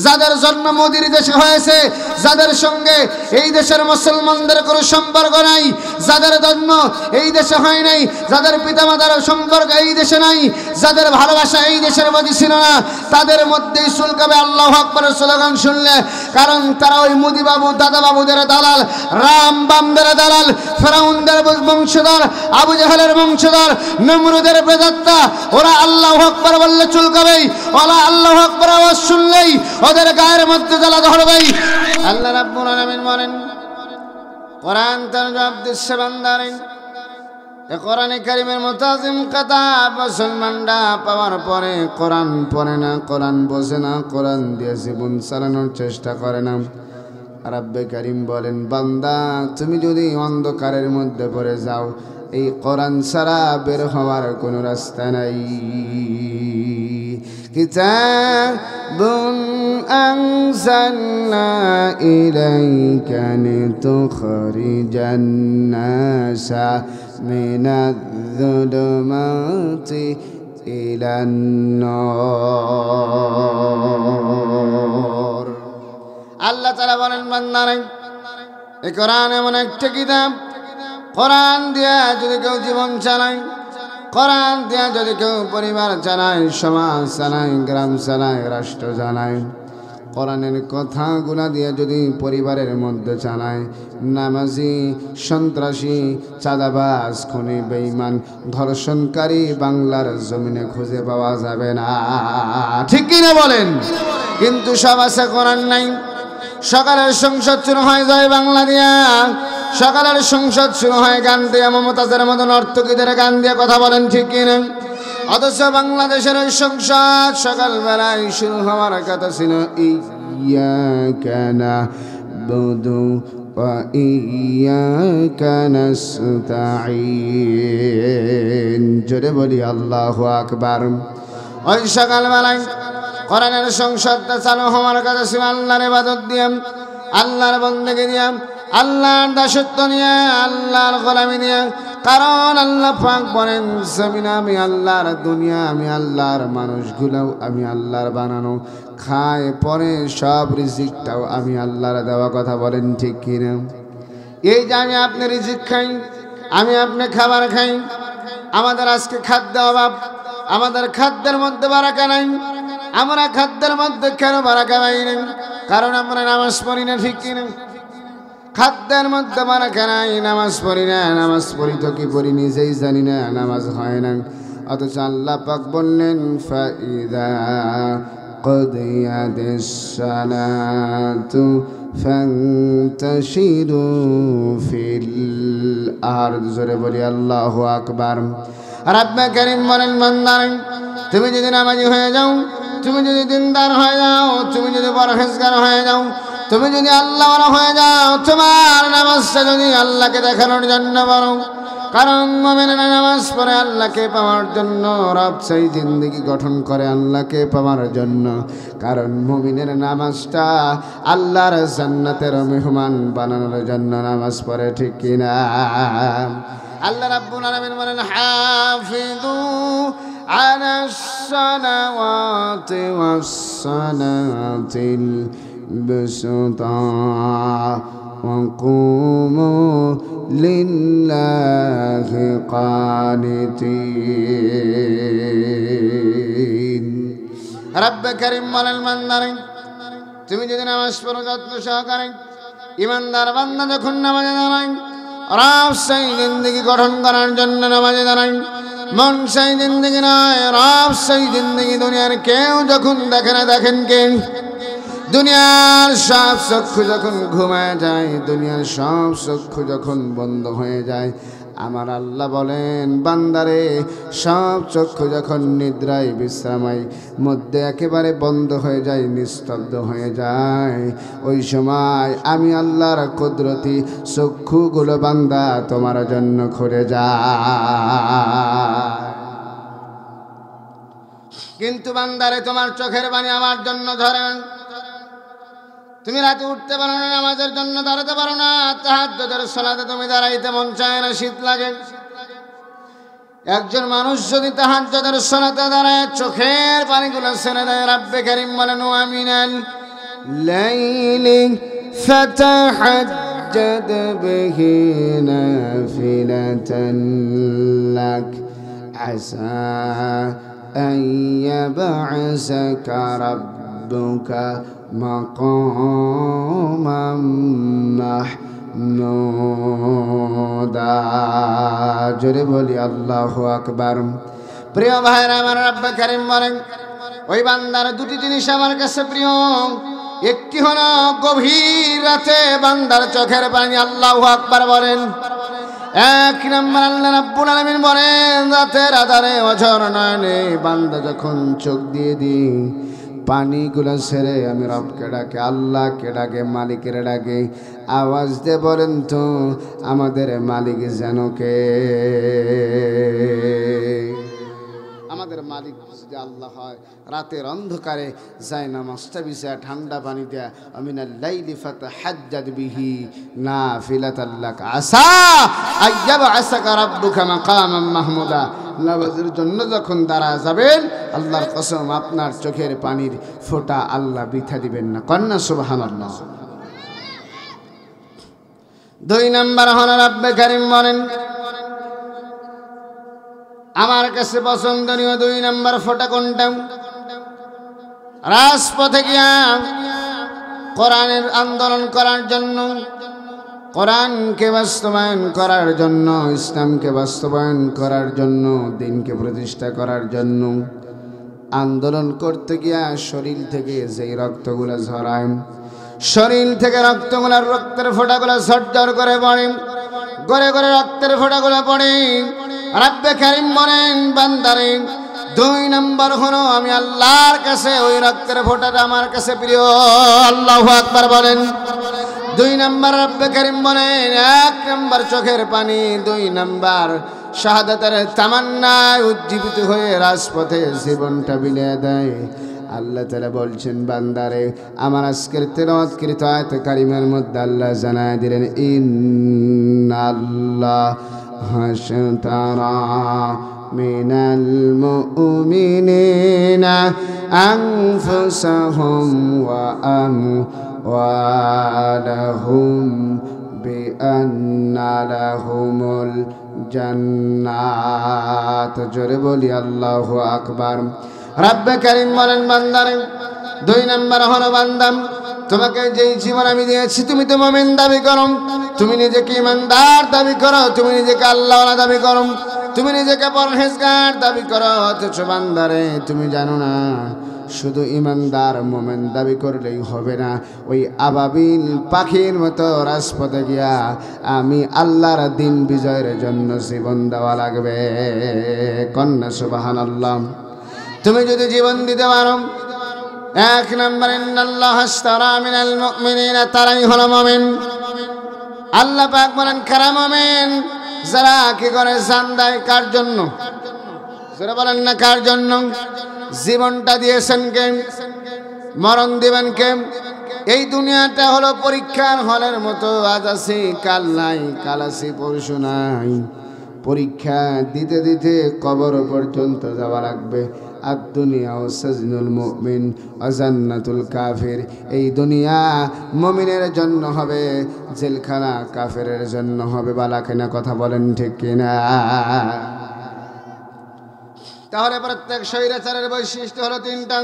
যাদের জন্ম মোদির দেশে হয়েছে, যাদের সঙ্গে এই দেশের মুসলমানদের কোনো সম্পর্ক নাই, যাদের জন্ম এই দেশে হয় নাই, যাদের পিতামাতার সম্পর্ক এই দেশে নাই, যাদের ভালোবাসা এই দেশের প্রতি ছিল না, তাদের মধ্যেই চুলকাবে আল্লাহু আকবারের স্লোগান শুনলে। কারণ তারা ওই মোদি বাবু দাদা বাবুদের দালাল, রাম বামদের দালাল, ফেরাউনদের বংশধর, আবু জাহেলের বংশধর, নমরুদের প্রেতাত্মা। ওরা আল্লাহু আকবার বললে চুলকাবেই, ওরা আল্লাহু আকবার আওয়াজ শুনলেই ওদের গায়ের মধ্যে জ্বালা ধরবেই। আল্লাহ রাব্বুল আলামিন বলেন, কোরআন তার জবাব দিচ্ছে বান্দারে, এ কোরআনে কারীমের মুতাজিম কিতাব মুসলমানরা পাওয়ার পরে কোরআন পড়ে না, কোরআন বোঝে না, কোরআন দিয়ে জীবন চালানোর চেষ্টা করে না। রাব্বে কারীম বলেন, বান্দা তুমি যদি অন্ধকারের মধ্যে পড়ে যাও, এই কোরআন ছাড়া বের হওয়ার কোনো রাস্তা নাই। কিতাবুন আনজালনা ইলাইকা লিতুখরিজান নাসা মিনায-যুলুমাতি ইলান-নূর। আল্লাহ তাআলা বলেন, বান্দারে এই কোরআন এমন একটা কিতাব, কোরআন দিয়া যদি কেউ জীবন চালায়, কোরআন দিয়া যদি কেউ পরিবার চালায়, সমাজ চালায়, গ্রাম চালায়, রাষ্ট্র চালায়, কোরআনের কথাগুলা দিয়া যদি পরিবারের মধ্যে চালায়, নামাজি, সন্ত্রাসী, চাঁদাবাজ, খুনি, বেঈমান, ধর্ষণকারী বাংলার জমিনে খুঁজে পাওয়া যাবে না। ঠিক কিনা বলেন? কিন্তু সব আছে, কোরআন নাই। সকালের সংসদ শুরু হয় জয় বাংলা দিয়া, সকালের সংসদ শুরু হয় গান দিয়া, মমতাজের মতন নর্তকীদের গান দিয়ে। কথা বলেন ঠিক কিনা? অথচ বাংলাদেশের ওই সংসদ সকালবেলায় শুরু হওয়ার কথা ছিল ইয়াকা না'বুদু ওয়া ইয়াকা নাস্তাঈন। জোরে বলি আল্লাহু আকবার। ওই সকালবেলায় কোরআনের সংসদটা চালু হওয়ার কথা ছিল আল্লাহর ইবাদত দিয়ে, আল্লাহর বন্দেগী দিয়ে, আল্লাহর দাসত্ব নিয়ে, আল্লাহর গোলামি নিয়ে। কারণ আল্লাহ পাক বলেন, জমিন আমি আল্লাহর, দুনিয়া আমি আল্লাহর, মানুষগুলোও আমি আল্লাহর বানানো, খায় পরে সব রিজিকটাও আমি আল্লাহর দেওয়া। কথা বলেন ঠিক কিনা? এই যে আমি আপনি রিজিক খাই, আমি আপনি খাবার খাই, আমাদের আজকে খাদ্য অভাব, আমাদের খাদ্যের মধ্যে বারাকা নাই। আমরা খাদ্যের মধ্যে কেন বারাকা পাই না? কারণ আমরা নামাজ পড়ি না। ঠিক কিনা? খাদ্যের মধ্যে বারাকা নাই, নামাজ পড়ি না। নামাজ পড়ি তো কি পড়ি নিজেই জানি না, নামাজ হয় না। অথচ আল্লাহ পাক বললেন, ফাইদা কুদিয়াতিস সালাতু ফান্তাশিরু ফিল আরদ। জোরে বলি আল্লাহু আকবার। রাব্বে কারীম বলেন, বান্দারে তুমি যদি নামাজি হয়ে যাও, তুমি যদি দিনদার হয়ে যাও, তুমি যদি পরহেজগার হয়ে যাও, তুমি যদি আল্লাহওয়ালা হয়ে যাও, তোমার নামাজটা যদি আল্লাহকে দেখানোর জন্য পড়ো। কারণ মুমিনেরা নামাজ পড়ে আল্লাহকে পাওয়ার জন্য, রব চাই জিন্দেগি গঠন করে আল্লাহকে পাওয়ার জন্য। কারণ মুমিনের নামাজটা আল্লাহর জান্নাতের মেহমান বানানোর জন্য নামাজ পড়ে। ঠিক কিনা? আল্লাহ রাব্বুল আলামিন বলেন, হাফিযু আলাস সালাওয়াতি ওয়াস সালাতিল বুসতা ওয়া কুমু লিল্লাহি কানিতিন। রব্বে কারীম বলেন, বান্দারে তুমি যদি নামাজ পড়ো যত্ন সহকারে, ইমানদার বান্দা যখন নামাজে দাঁড়ায়, রব সেই জিন্দেগি গঠন করার জন্য নামাজে দাঁড়ায়। মন সেই জিন্দেগি নয়, রব সেই জিন্দেগি। দুনিয়ার কেউ যখন দেখে না, দেখেন কে? দুনিয়ার সব চক্ষু যখন ঘুমায় যায়, দুনিয়ার সব চক্ষু যখন বন্ধ হয়ে যায়, আমার আল্লাহ বলেন, বান্দারে সব চক্ষু যখন নিদ্রায় বিশ্রামায় মধ্যে একেবারে বন্ধ হয়ে যায়, নিস্তব্ধ হয়ে যায়, ওই সময় আমি আল্লাহর কুদরতি চক্ষুগুলো বান্দা তোমার জন্য খুলে যায়। কিন্তু বান্দারে তোমার চোখের পানি আমার জন্য ধরেন। তুমি রাতে উঠতে পারো না, নামাজের জন্য দাঁড়াতে পারো না, তাহাজ্জুদের সালাতে তুমি দাঁড়াইতে মন চায় না, শীত লাগে। একজন মানুষ যদি তাহাজ্জুদের সালাতে দাঁড়ায় চোখের পানিগুলো ছেড়ে দেয়, রাব্বে কারীম বলেন, ওয়া মিনাল الليل فتهجد به نافلة لك عسى أن يبعثك ربك مقاما محمودا জোরে বলি আল্লাহু আকবার। প্রিয় ভাইরা আমার, রব্বে কারীম বলেন ওই বান্দার দুটি জিনিস আমার কাছে প্রিয়। একটি হলো গভীর রাতে বান্দার চোখের পানি, আল্লাহু আকবার বলেন। এক নম্বর আল্লাহ রাব্বুল আলামিন বলেন রাতের আধারে অঝর নয়নে বান্দা যখন চোখ দিয়ে দিই পানিগুলো ছেড়ে আমি রবকে ডাকে, আল্লাহকে ডাকে, মালিকের ডাকে, আওয়াজ দিয়ে বলেন তো আমাদের মালিক যেন কে? আমাদের মালিক যদি আল্লাহ হয়, রাতের অন্ধকারে যায় নামাজটা বিছায় ঠান্ডা পানি দেয়া, আমিনাল লাইলি ফাতাহাজ্জাদ বিহি নাফিলাতাল লাক আসা আইয়াবআসাকা রাব্বুকা মাকামান মাহমুদা। নামাজের জন্য যখন দাঁড়া যাবেন, আল্লাহর কসম আপনার চোখের পানির ফোঁটা আল্লাহ বৃথা দিবেন না। কন্যা সুবহানাল্লাহ। দুই নম্বর হলো রব্বে কারীম বলেন আমার কাছে পছন্দনীয় দুই নম্বর ফোঁটা কোনটা? রাজপথে গিয়া কোরআনের আন্দোলন করার জন্য, কোরআনকে বাস্তবায়ন করার জন্য, ইসলামকে বাস্তবায়ন করার জন্য, দ্বীনকে প্রতিষ্ঠা করার জন্য আন্দোলন করতে গিয়া শরীর থেকে যেই রক্তগুলো ঝরায়, শরীর থেকে রক্তগুলোর রক্তের ফোঁটাগুলো ঝরঝর করে পড়ে, গড়ে গড়ে রক্তের ফোঁটাগুলো পড়ে। রব্বে কারীম বলেন বান্দারে দুই নম্বর হলো আমি আল্লাহর কাছে ওই রক্তের ফোঁটাটা আমার কাছে প্রিয়। আল্লাহু আকবার বলেন। দুই নম্বর রব্বে কারীম বলেন এক নম্বর চোখের পানি, দুই নম্বর শাহাদাতের তামান্নায় উজ্জীবিত হয়ে রাজপথে জীবনটা বিলিয়ে দেয়। আল্লাহ তাআলা বলছেন বান্দারে আমার আজকের তেলাওয়াতকৃত আয়াতে কারিমার মধ্যে আল্লাহ জানায় দিলেন ইন্নাল্লাহ হাশতারা মিনাল মুমিনিনা আনফুসাহুম ওয়া আমওয়ালাহুম বিআন্না লাহুমুল জান্নাত। জোরে বলি আল্লাহু আকবার। রব্বে কারীম বলেন বান্দারে দুই নম্বর হলো বান্দা তোমাকে যেই জীবন আমি দিয়েছি তুমি তো মুমিন দাবি করো, তুমি নিজেকে ইমানদার দাবি করো, তুমি নিজেকে আল্লাহওয়ালা দাবি করো, তুমি নিজেকে পরহেজগার দাবি করো, অথচ বান্দারে তুমি জানো না শুধু ইমানদার মুমিন দাবি করলেই হবে না, ওই আবাবিল পাখির মতো রাজপথে গিয়া আমি আল্লাহর দ্বীন বিজয়ের জন্য জীবন দেওয়া লাগবে। কন্যা সুবহানাল্লাহ। তুমি যদি জীবন দিতে পারো, এক নম্বর ইন্নাল্লাহ আশতারা মিনাল মুমিনিনা, তারাই হলো মুমিন। আল্লাহ পাক বলেন কারা মুমিন? যারা কি করে জান দেয়। কার জন্য? যারা বলেন না কার জন্য? জীবনটা দিয়েছেন কে? মরণ দিবেন কে? এই দুনিয়াটা হলো পরীক্ষার হলের মতো, আজ আছি কাল নাই, কাল আছি পরশু নাই। পরীক্ষা দিতে দিতে কবর পর্যন্ত যাওয়া লাগবে। আর দুনিয়া ও সাজনুল মুমিন ও জান্নাতুল কাফির। এই দুনিয়া মুমিনের জন্য হবে, জেলখানা কাফেরের জন্য হবে। বালাখানা কথা বলেন ঠিক কিনা? তাহলে প্রত্যেক স্বৈরাচারের বৈশিষ্ট্য হলো তিনটা।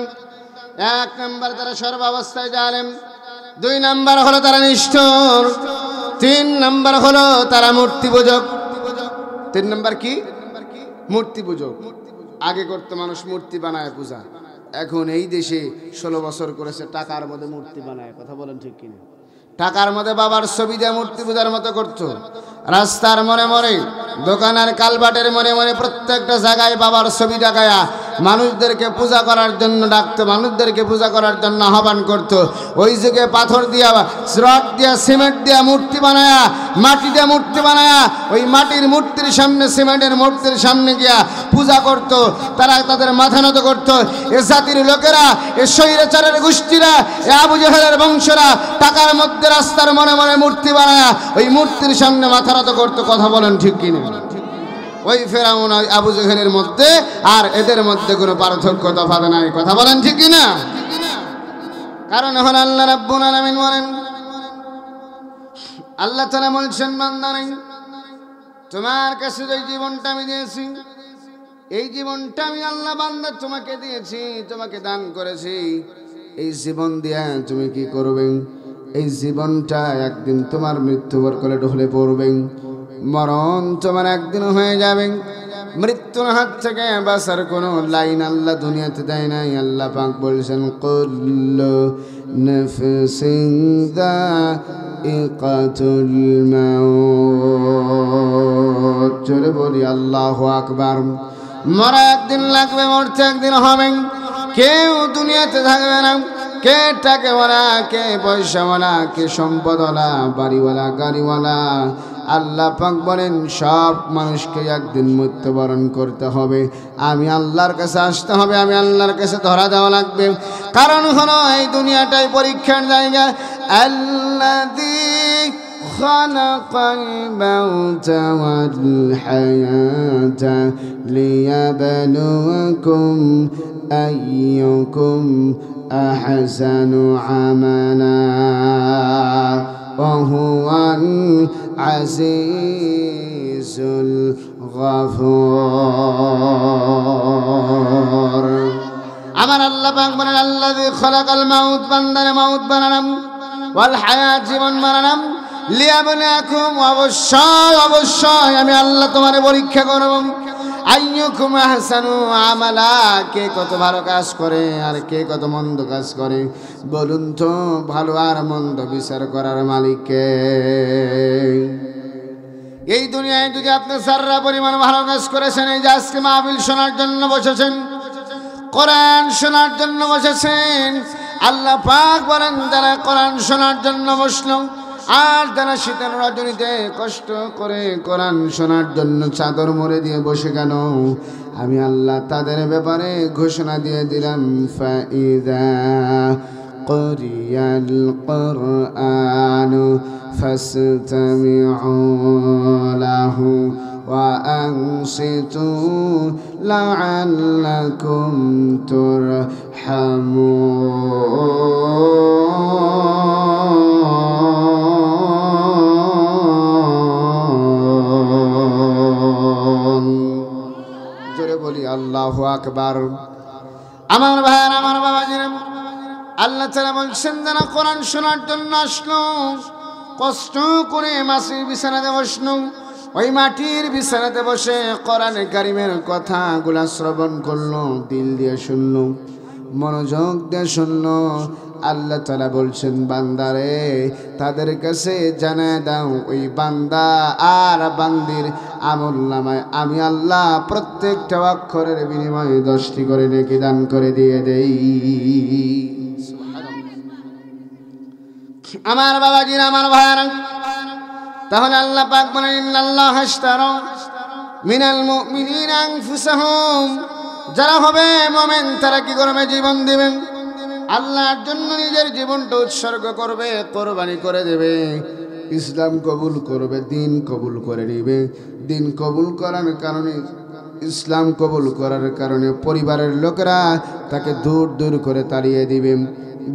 এক নম্বর তারা সর্বাবস্থায় জালেম, দুই নম্বর হলো তারা নিষ্ঠুর, তিন নম্বর হলো তারা মূর্তি পূজক। তিন নম্বর কি? মূর্তি পূজক। আগে করতে মানুষ মূর্তি বানায় পূজা, এখন এই দেশে 16 বছর করেছে টাকার মধ্যে মূর্তি বানায়। কথা বলেন ঠিক কিনা? টাকার মধ্যে বাবার ছবি দিয়ে মূর্তি পূজার মতো করতো। রাস্তার মনে মনে, দোকানের কালবাটের মনে মনে প্রত্যেকটা জায়গায় বাবার ছবি দেখায়া মানুষদেরকে পূজা করার জন্য ডাকতো, মানুষদেরকে পূজা করার জন্য আহ্বান করতো। ওই যুগে পাথর দিয়া, রড দিয়া, সিমেন্ট দিয়া মূর্তি বানায়া, মাটি দিয়া মূর্তি বানায়া ওই মাটির মূর্তির সামনে, সিমেন্টের মূর্তির সামনে গিয়া পূজা করত। তারা তাদের মাথা নত করতো। এ জাতির লোকেরা, এ স্বৈরাচারের গোষ্ঠীরা, এ আবু জাহেলের বংশরা টাকার মধ্যে রাস্তার মনে মনে মূর্তি বানায়া ওই মূর্তির সামনে মাথা নত করতো। কথা বলেন ঠিক কিনা? ওই ফেরাউন আবু জাহেলের মধ্যে আর এদের মধ্যে কোনো পার্থক্য তফাৎ নাই। কথা বলেন ঠিক কিনা? কারণ হলো আল্লাহ রাব্বুল আলামিন বলেন, আল্লাহ তাআলা বলছেন বান্দা নাই, তোমার কাছে যে জীবনটা আমি দিয়েছি, এই জীবনটা আমি আল্লাহ বান্দা তোমাকে দিয়েছি, তোমাকে দান করেছি। এই জীবন দিয়া তুমি কি করবে? এই জীবনটা একদিন তোমার মৃত্যুবর করে ঢলে পড়বে, মরণ তোমার একদিন হয়ে যাবে। মৃত্যুর হাত থেকে বাঁচার কোনো লাইন আল্লাহ দুনিয়াতে দেয় নাই। আল্লাহ পাক বলছেন, কুল্লু নাফসিন যায়িকাতুল মাউত। জোরে বলি আল্লাহু আকবার। মরা একদিন লাগবে, মরতে একদিন হবে। কেউ দুনিয়াতে থাকবে না, কে টাকাওয়ালা, কে পয়সাওয়ালা, কে সম্পদওয়ালা, বাড়িওয়ালা, গাড়িওয়ালা। আল্লাহ পাক বলেন সব মানুষকে একদিন মৃত্যুবরণ করতে হবে। আমি আল্লাহর কাছে আসতে হবে, আমি আল্লাহর কাছে ধরা দেওয়া লাগবে। কারণ হলো এই দুনিয়াটাই পরীক্ষার জায়গা। আল্লাযী খালাকাল মাউতা ওয়াল হায়াতা লিয়াবলুয়াকুম আইয়ুকুম আহসানু আমালা ওয়া হুয়াল আজিজুল গফুর। আমার আল্লাহ পাক বলেন, আল্লাযী খালাকাল মাউত, বান্দারে মাউত বানালাম, ওয়াল হায়াত, জীবন বানালাম, লিয়াবলুয়াকুম, অবশ্যই অবশ্যই আমি আল্লাহ তোমারে পরীক্ষা করব। আইয়ুকুম আহসানু আমালা, কে কত ভালো কাজ করে আর কে কত মন্দ কাজ করে। বলুন তো, ভালো আর মন্দ বিচার করার মালিক কে? এই দুনিয়ায় যদি আপনি সারা পরিমাণ ভালো কাজ করেছেন, এই যে আজকে মাহফিল শোনার জন্য বসেছেন, কোরআন শোনার জন্য বসেছেন, আল্লাহ পাক বলেন যারা কোরআন শোনার জন্য বসলো আর যারা শীতের রজনীতে কষ্ট করে কোরআন শোনার জন্য চাদর মুড়ে দিয়ে বসে গেল, আমি আল্লাহ তাদের ব্যাপারে ঘোষণা দিয়ে দিলাম, ফাইদা কুরিয়াল কুরআনু ফাসতামিউ লাহু ওয়া আনসিতু লাআল্লাকুম তুরহামুন। জোরে বলি আল্লাহু আকবার। আমার ভাইয়ের, আমার বাবাজিরা, আল্লাহ তাআলা বলছেন যারা কোরআন শোনার জন্য আসলো, কষ্ট করে মাটির বিছানাতে বসলো, ওই মাটির বিছানাতে বসে কোরআনে কারিমের কথাগুলা শ্রবণ করলো, দিল দিয়ে শুনলো, মনোযোগ দিয়ে শুনলো। আল্লাহ তাআলা বলছেন বান্দারে তাদের কাছে জানায় দাও, ওই বান্দা আর বান্দির আমলনামায় আমি আল্লাহ প্রত্যেকটা অক্ষরের বিনিময়ে 10টি করে নেকি দান করে দিয়ে দেই। আমার বাবাজিরা, আমার ভাইরা, তাহলে আল্লাহ পাক বলেন, ইন্নাল্লাহা আশতারা মিনাল মুমিনিনা আনফুসাহুম, যারা হবে মুমিন তারা কি করবে? জীবন দিবেন, আল্লাহর জন্য নিজের জীবনটা উৎসর্গ করবে, কোরবানি করে দেবে, ইসলাম কবুল করবে, দিন কবুল করে নিবে। দিন কবুল করার কারণে, ইসলাম কবুল করার কারণে পরিবারের লোকেরা তাকে দূর দূর করে তাড়িয়ে দিবে,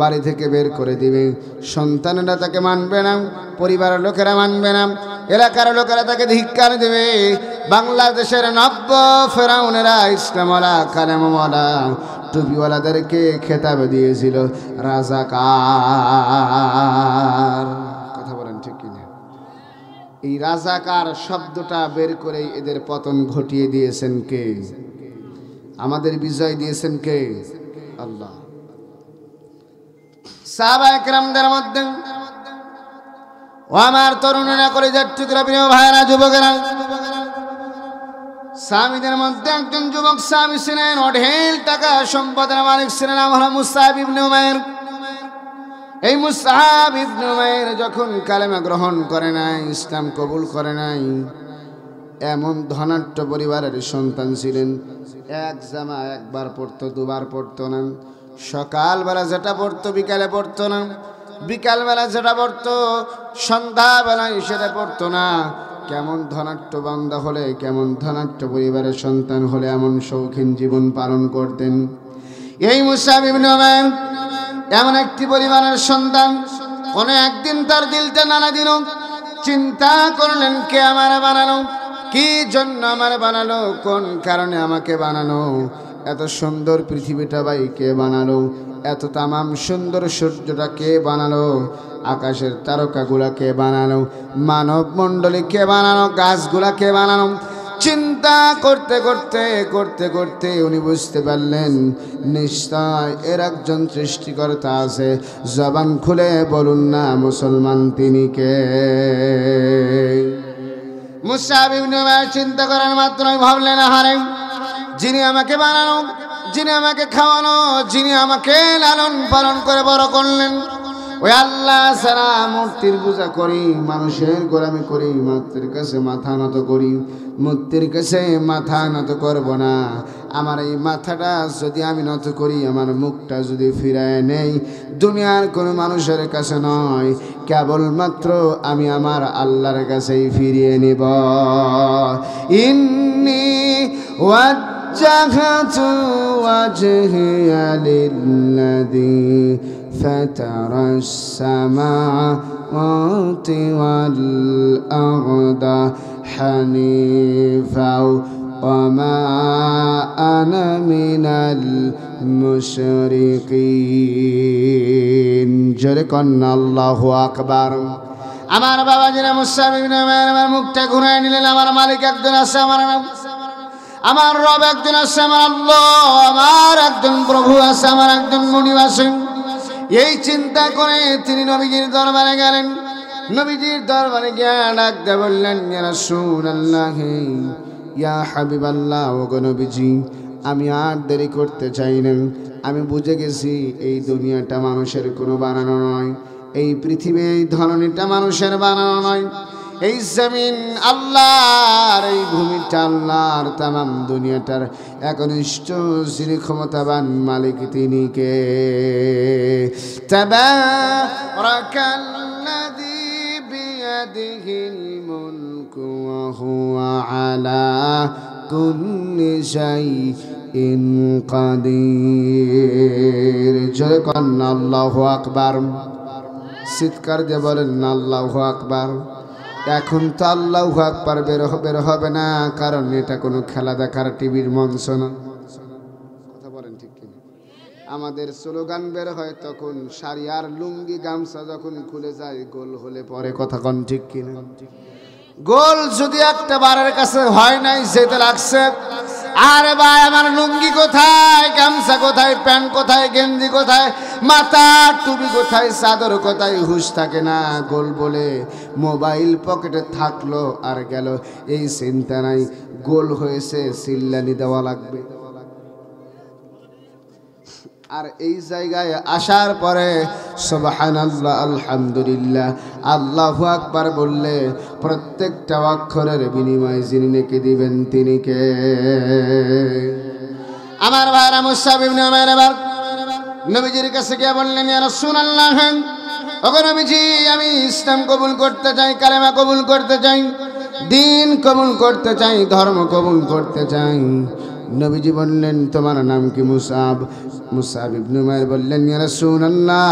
বাড়ি থেকে বের করে দিবে। সন্তানেরা তাকে মানবে না, পরিবারের লোকেরা মানবে না, এলাকার লোকেরা তাকে ধিক্কার দেবে। বাংলাদেশের নব্য ফেরাউনেরা ইসলামওয়ালা, কালেমাওয়ালা, টুপিওয়ালাদেরকে খেতাব দিয়েছিল রাজাকার। কথা বলেন ঠিক কিনা? এই রাজাকার শব্দটা বের করে এদের পতন ঘটিয়ে দিয়েছেন কে? আমাদের বিজয় দিয়েছেন কে? আল্লাহ। সাহাবায়ে কেরামদের মধ্যে ও আমার তরুণেরা, করে যার টুকরা প্রিয় ভাইয়েরা, যুবকেরা, সাহাবীদের মধ্যে একজন যুবক সাহাবী ছিলেন, অঢেল টাকা সম্পদের মালিক ছিলেন, নাম হলো মুসআব ইবনে উমাইর। এই মুসআব ইবনে উমাইর যখন কালেমা গ্রহণ করে নাই, ইসলাম কবুল করে নাই, এমন ধনাঢ্য পরিবারের সন্তান ছিলেন। এক জামা একবার পড়তো, দুবার পড়তো না। সকালবেলা যেটা পড়তো বিকালে পড়তো না, বিকালবেলা যেটা পড়তো সন্ধ্যাবেলায় সেটা পড়তো না। কেমন ধনাঢ্য বান্দা হলে, কেমন ধনাঢ্য পরিবারের সন্তান হলে এমন শৌখিন জীবন পালন করতেন। এই মুসআব ইবনে উমাইর এমন একটি পরিবারের সন্তান, কোনো একদিন তার দিলটা নানা দিন চিন্তা করলেন, কে আমার বানালো, কি জন্য আমার বানালো, কোন কারণে আমাকে বানানো, এত সুন্দর পৃথিবীটা ভাই কে বানালো, এত তামাম সুন্দর সূর্যটা কে বানালো, আকাশের তারকাগুলা কে বানালো, মানব মণ্ডলী কে বানানো, গাছগুলা কে বানানো। চিন্তা করতে করতে করতে করতে উনি বুঝতে পারলেন নিশ্চয় এর একজন সৃষ্টিকর্তা আছে। জবান খুলে বলুন না মুসলমান তিনি কে? মুসাব ইবনে উমাইর চিন্তা করার মাত্রই ভাবলেন, আহারে, যিনি আমাকে বানানো, যিনি আমাকে খাওয়ানো, যিনি আমাকে লালন পালন করে বড় করলেন, ওই আল্লাহ ছাড়া মূর্তির পূজা করি, মানুষের গোলামি করি, মূর্তির কাছে মাথা নত করি, মূর্তির কাছে মাথা নত করব না। আমার এই মাথাটা যদি আমি নত করি, আমার মুখটা যদি ফিরায় নেই, দুনিয়ার কোনো মানুষের কাছে নয়, কেবলমাত্র আমি আমার আল্লাহর কাছেই ফিরিয়ে নিব। ইন্নী ওয়াজ্জাহতু ওয়াজহিয়া লিল্লাযী فَتَرَ السَّمَاوَاتِ وَالْأَرْضَ حَنِيفًا وَمَا أَنَا مِنَ الْمُشْرِكِينَ। জোরে কন্না আল্লাহু আকবার। আমার বাবা যিনি মুসাব ইবনে উমাইর আমার মুখটা ঘুরায় নিলেন। আমার মালিক একজন আছে, আমার রব একজন আছে, আমার আল্লাহ, আমার একজন প্রভু আছে, আমার একজন মুনিব আছে। এই চিন্তা করে তিনি নবীজির দরবারে গেলেন। নবীজির দরবারে গিয়ে ডাক দিয়ে বললেন, ইয়া রাসূলুল্লাহ, ইয়া হাবিবাল্লাহ, ওগো নবীজি, আমি আর দেরি করতে চাই না। আমি বুঝে গেছি এই দুনিয়াটা মানুষের কোনো বানানো নয়, এই পৃথিবী এই ধরনীটা মানুষের বানানো নয়, এই জমিন আল্লাহর, এই ভূমিটা আল্লাহর, তামাম দুনিয়াটার একনিষ্ঠ যিনি ক্ষমতাবান মালিক তিনি কে? তাবারাকাল্লাযী বিয়াদিহিল মুলকু ওয়া হুয়া আলা কুল্লি শাইইন কাদির। জয় কন্না আল্লাহু আকবার। চিৎকার দিয়ে বলেন না আল্লাহু আকবার। এখন তো আল্লাহু আকবার বের হবে না, কারণ এটা কোনো খেলা দেখার টিভির মঞ্চ না। কথা বলেন ঠিক কিনা? আমাদের স্লোগান বের হয় তখন শাড়ি আর লুঙ্গি গামছা যখন খুলে যায় গোল হলে পরে। কথা কন ঠিক কিনা? গোল যদি একটা বারের কাছে হয় নাই, যেতে লাগছে, আরে ভাই আমার লুঙ্গি কোথায়, গামছা কোথায়, প্যান্ট কোথায়, গেঞ্জি কোথায়, মাথা টুপি কোথায়, চাদর কোথায়, হুঁশ থাকে না। গোল বলে মোবাইল পকেটে থাকলো আর গেল, এই চিন্তা নাই। গোল হয়েছে, চিল্লানি দেওয়া লাগবে। আর এই জায়গায় আসার পরে সুবহানাল্লাহ, আলহামদুলিল্লাহ, আল্লাহু আকবার বললে প্রত্যেকটা অক্ষরের বিনিময় যিনি নেকি দিবেন তিনি কে? আমার ভাইরা, মুসাব ইবনে উমাইর এবার নবীজির কাছে গিয়ে বললেন, ইয়া রাসূলুল্লাহ, ওগো নবীজি, আমি ইসলাম কবুল করতে চাই, কালেমা কবুল করতে চাই, দ্বীন কবুল করতে চাই, ধর্ম কবুল করতে চাই। নবীজি বললেন, তোমার নাম কি? মুসাব। মুসাব ইবনে উমাইর বললেন, ইয়া রাসূলুল্লাহ,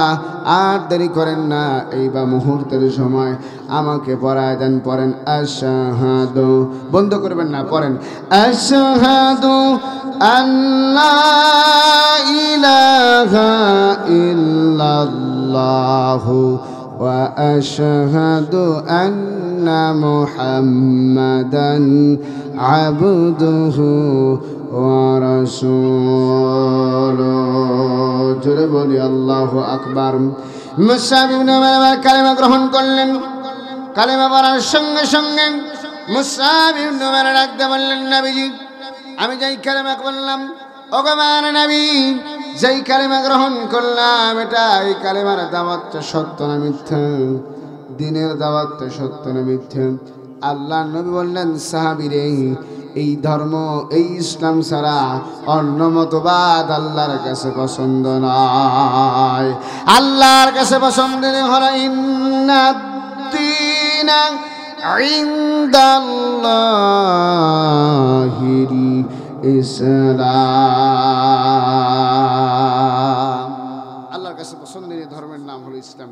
আর দেরি করেন না, এই বা মুহূর্তের সময় আমাকে পড়ায় দেন। পড়েন আশহাদু, বন্ধ করবেন না, পড়েন আশহাদু আল্লা ইলাহা ইল্লাল্লাহু ওয়া আশহাদু আন্না মুহাম্মাদান আবদুহু ওয়া রাসূলুহু। জোরে বলি আল্লাহু আকবার। মুসাব ইবনে উমাইর কালেমা গ্রহণ করলেন। কালেমা পড়ার সঙ্গে সঙ্গে মুসাব ইবনে উমাইর ডাকতে বললেন, নবীজি, আমি যেই কালেমা বললাম, ওগো আমার নবী, যেই কালেমা গ্রহণ করলাম, এটা এই কালেমার দাওয়াতটা সত্য না মিথ্যা? দ্বীনের দাওয়াতটা সত্য না মিথ্যা? আল্লাহ নবী বললেন, সাহাবীরে, এই ধর্ম, এই ইসলাম ছাড়া অন্য মতবাদ আল্লাহর কাছে পছন্দ নয়। আল্লাহর কাছে পছন্দ হলো ইন্নাদ-দীনা ইনদাল্লাহিল ইসলাম। আল্লাহর কাছে পছন্দ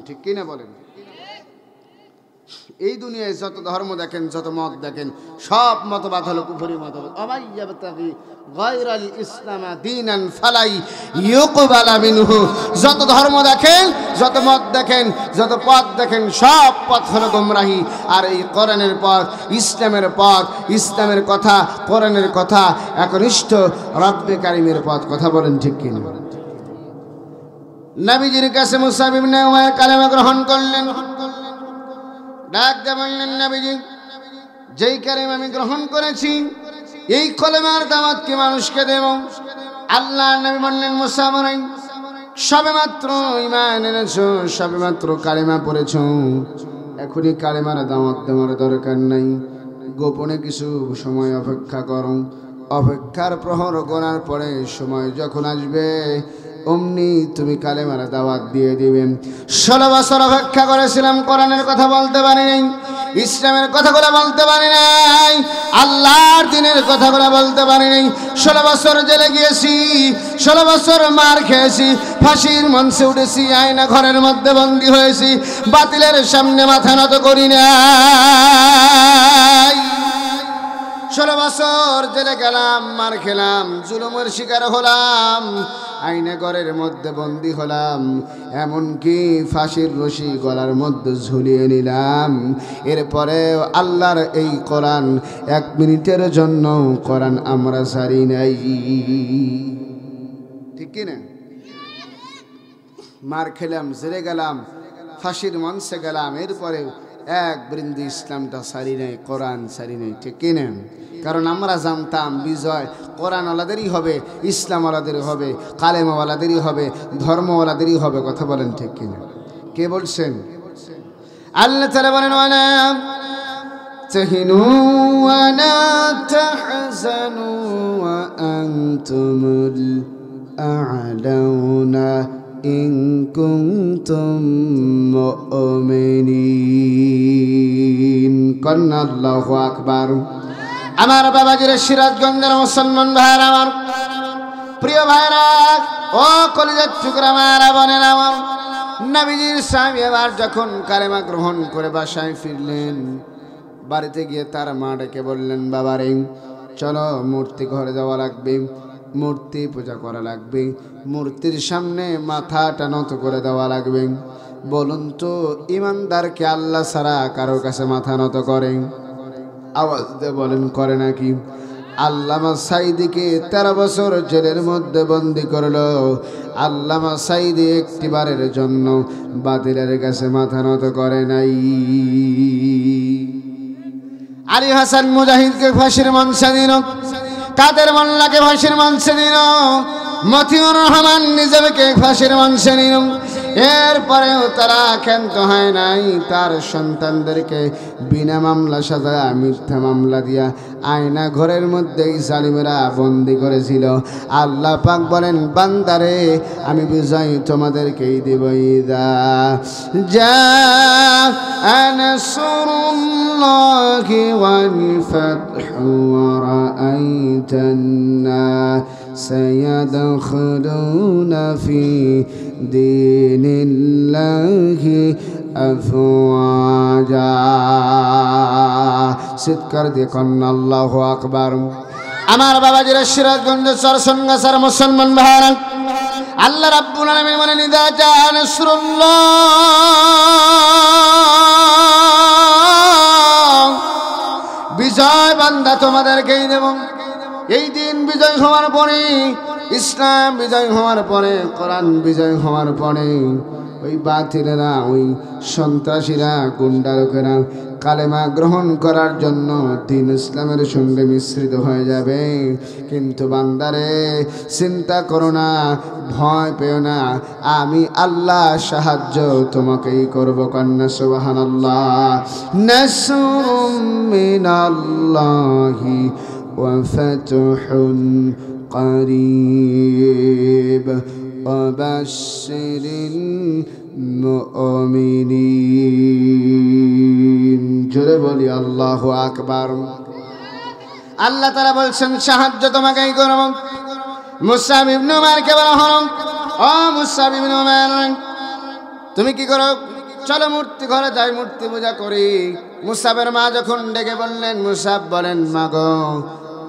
ঠিক কিনা বলেন? এই দুনিয়ায় যত ধর্ম দেখেন, যত মত দেখেন, সব মতবাদ হলো কুফরি মতবাদ। অমাইয়াবতাগি গায়রাল ইসলাম দীনান ফালাই ইউকবালা মিনহু। যত ধর্ম দেখেন, যত মত দেখেন, যত পথ দেখেন, সব পথ হলো গোমরাহি। আর এই কোরআনের পথ, ইসলামের পথ, ইসলামের কথা, কোরআনের কথা, একনিষ্ঠ রব্বে কারিমের পথ। কথা বলেন ঠিক কিনা? নবীজির কাছে মুসা ইবনে উমাইয়া কালেমা গ্রহণ করলেন। ডাক দিয়ে বললেন, নবীজি, যেই কালেমা আমি গ্রহণ করেছি, এই কলেমার দাওয়াত কি মানুষকে দেব? আল্লাহ নবী বললেন, মুসা মরাই সবেমাত্র ঈমান এনেছো, সবেমাত্র কালেমা পড়েছো, এখনই কালেমার দাওয়াত দেওয়ার দরকার নাই। গোপনে কিছু সময় অপেক্ষা করো। অপেক্ষার প্রহর গোনার পরে সময় যখন আসবে, অমনি তুমি কালেমার দাওয়াত দিয়ে দিবেন। 16 বছর অপেক্ষা করেছিলাম, কোরআনের কথা বলতে পারি নাই, ইসলামের কথাগুলো বলতে পারি নাই, আল্লাহর দ্বীনের কথাগুলো বলতে পারি নাই। 16 বছর জেলে গিয়েছি, 16 বছর মার খেয়েছি, ফাঁসির মঞ্চে উঠেছি, আয়না ঘরের মধ্যে বন্দী হয়েছি, বাতিলের সামনে মাথা নত করি নাই। 16 বছর জেলে গেলাম, মার খেলাম, জুলুমের শিকার হলাম, আইনে ঘরের মধ্যে বন্দী হলাম, এমনকি ফাঁসির রশি গলার মধ্যে ঝুলিয়ে নিলাম। এরপরে আল্লাহর এই কোরআন 1 মিনিটের জন্য কোরআন আমরা ছাড়ি নাই। ঠিক কিনা? মার খেলাম, জেলে গেলাম, ফাঁসির মঞ্চে গেলাম, এরপরে 1 বিন্দু ইসলামটা ছাড়ি নাই, কোরআন ছাড়ি নাই। ঠিক কিনা? কারণ আমরা জানতাম বিজয় কোরআনওয়ালাদেরই হবে, ইসলামওয়ালাদেরই হবে, কালেমাওয়ালাদেরই হবে, ধর্মওয়ালাদেরই হবে। কথা বলেন ঠিক কিনা? কে বলছেন? আল্লাহ তাআলা বলেন, ওয়ালা তাহিনু ওয়ালা তাহজানু ওয়া আনতুমুল আ'লাউনা ইন কুনতুম মুমিনিন। কান্না আল্লাহু আকবার। আমার বাবাজির সিরাজগঞ্জের মুসলমান ভাইরা, আমার প্রিয় ভাইরা, ও কলিজার টুকরা মারা বোনেরা আমার, নবীজির সাহাবী এবার যখন কালেমা গ্রহণ করে বাসায় ফিরলেন, বাড়িতে গিয়ে তার মা ডেকে বললেন, বাবারে চলো মূর্তি ঘরে যাওয়া লাগবে, মূর্তি পূজা করা লাগবে, মূর্তির সামনে মাথাটা নত করে দেওয়া লাগবে। বলুন তো, ইমানদারকে আল্লাহ ছাড়া কারোর কাছে মাথা নত করে? আওয়াজ দিয়ে বলেন, করে নাকি? আল্লামা সাইদিকে 13 বছর জেলের মধ্যে বন্দী করলো। আল্লামা সাইদি একটিবারের জন্য বাতিলের কাছে মাথা নত করে নাই। আলী হাসান মুজাহিদকে ফাঁসির মঞ্চে দিল, কাদের মোল্লাকে ফাঁসির মঞ্চে দিল, মতিউর রহমান নিজেকে ফাঁসির মঞ্চে নিল। এরপরেও তারা ক্ষান্ত হয় নাই, তার সন্তানদেরকে বিনা মামলা সাজা, মিথ্যা মামলা দিয়া আয়না ঘরের মধ্যেই জালিমেরা বন্দি করেছিল। আল্লাহ পাক বলেন, বান্দারে আমি বিজয় তোমাদেরকেই দেব। ইদা জাআ নাসরুল্লাহি ওয়াল ফাতহু ওয়া রাআইতান নাসা ইয়াদখুলুনা ফি দীনিল্লাহি আফওয়াজা। চিৎকার দিয়ে কন্যা আল্লাহু আকবার। আমার বাবাজিরা সিরাজগঞ্জ চরসনগাছার মুসলমান ভাইরা, আল্লাহ রাব্বুল আলামিন বলেন, ইদা জাআ নাসরুল্লাহ, বিজয় বান্দা তোমাদেরকেই দেব। এই দিন বিজয় হওয়ার পরে, ইসলাম বিজয় হওয়ার পরে, কোরআন বিজয় হওয়ার পরে, ওই বাতিলেরা, ওই সন্ত্রাসীরা, গুন্ডা লোকেরা কালেমা গ্রহণ করার জন্য দিন ইসলামের সঙ্গে মিশ্রিত হয়ে যাবে। কিন্তু বান্দারে চিন্তা করো না, ভয় পেও না, আমি আল্লাহ সাহায্য তোমাকেই করব। কন্যা সুবহানাল্লাহ। নাসরুম মিনাল্লাহি ওয়া ফাতহুন قريب وبشر المؤمنين। জোরে বলি আল্লাহু আকবার। আল্লাহ তাআলা বলছেন, সাহায্য তোমাকেই করব। মুসআব ইবনে উমারকে বলা হলো, ও মুসআব ইবনে উমার, তুমি কি করো? চলো মূর্তি ঘরে যাই, মূর্তি পূজা করি। মুসাবের মা যখন ডেকে বললেন, মুসাব বলেন, মা গো,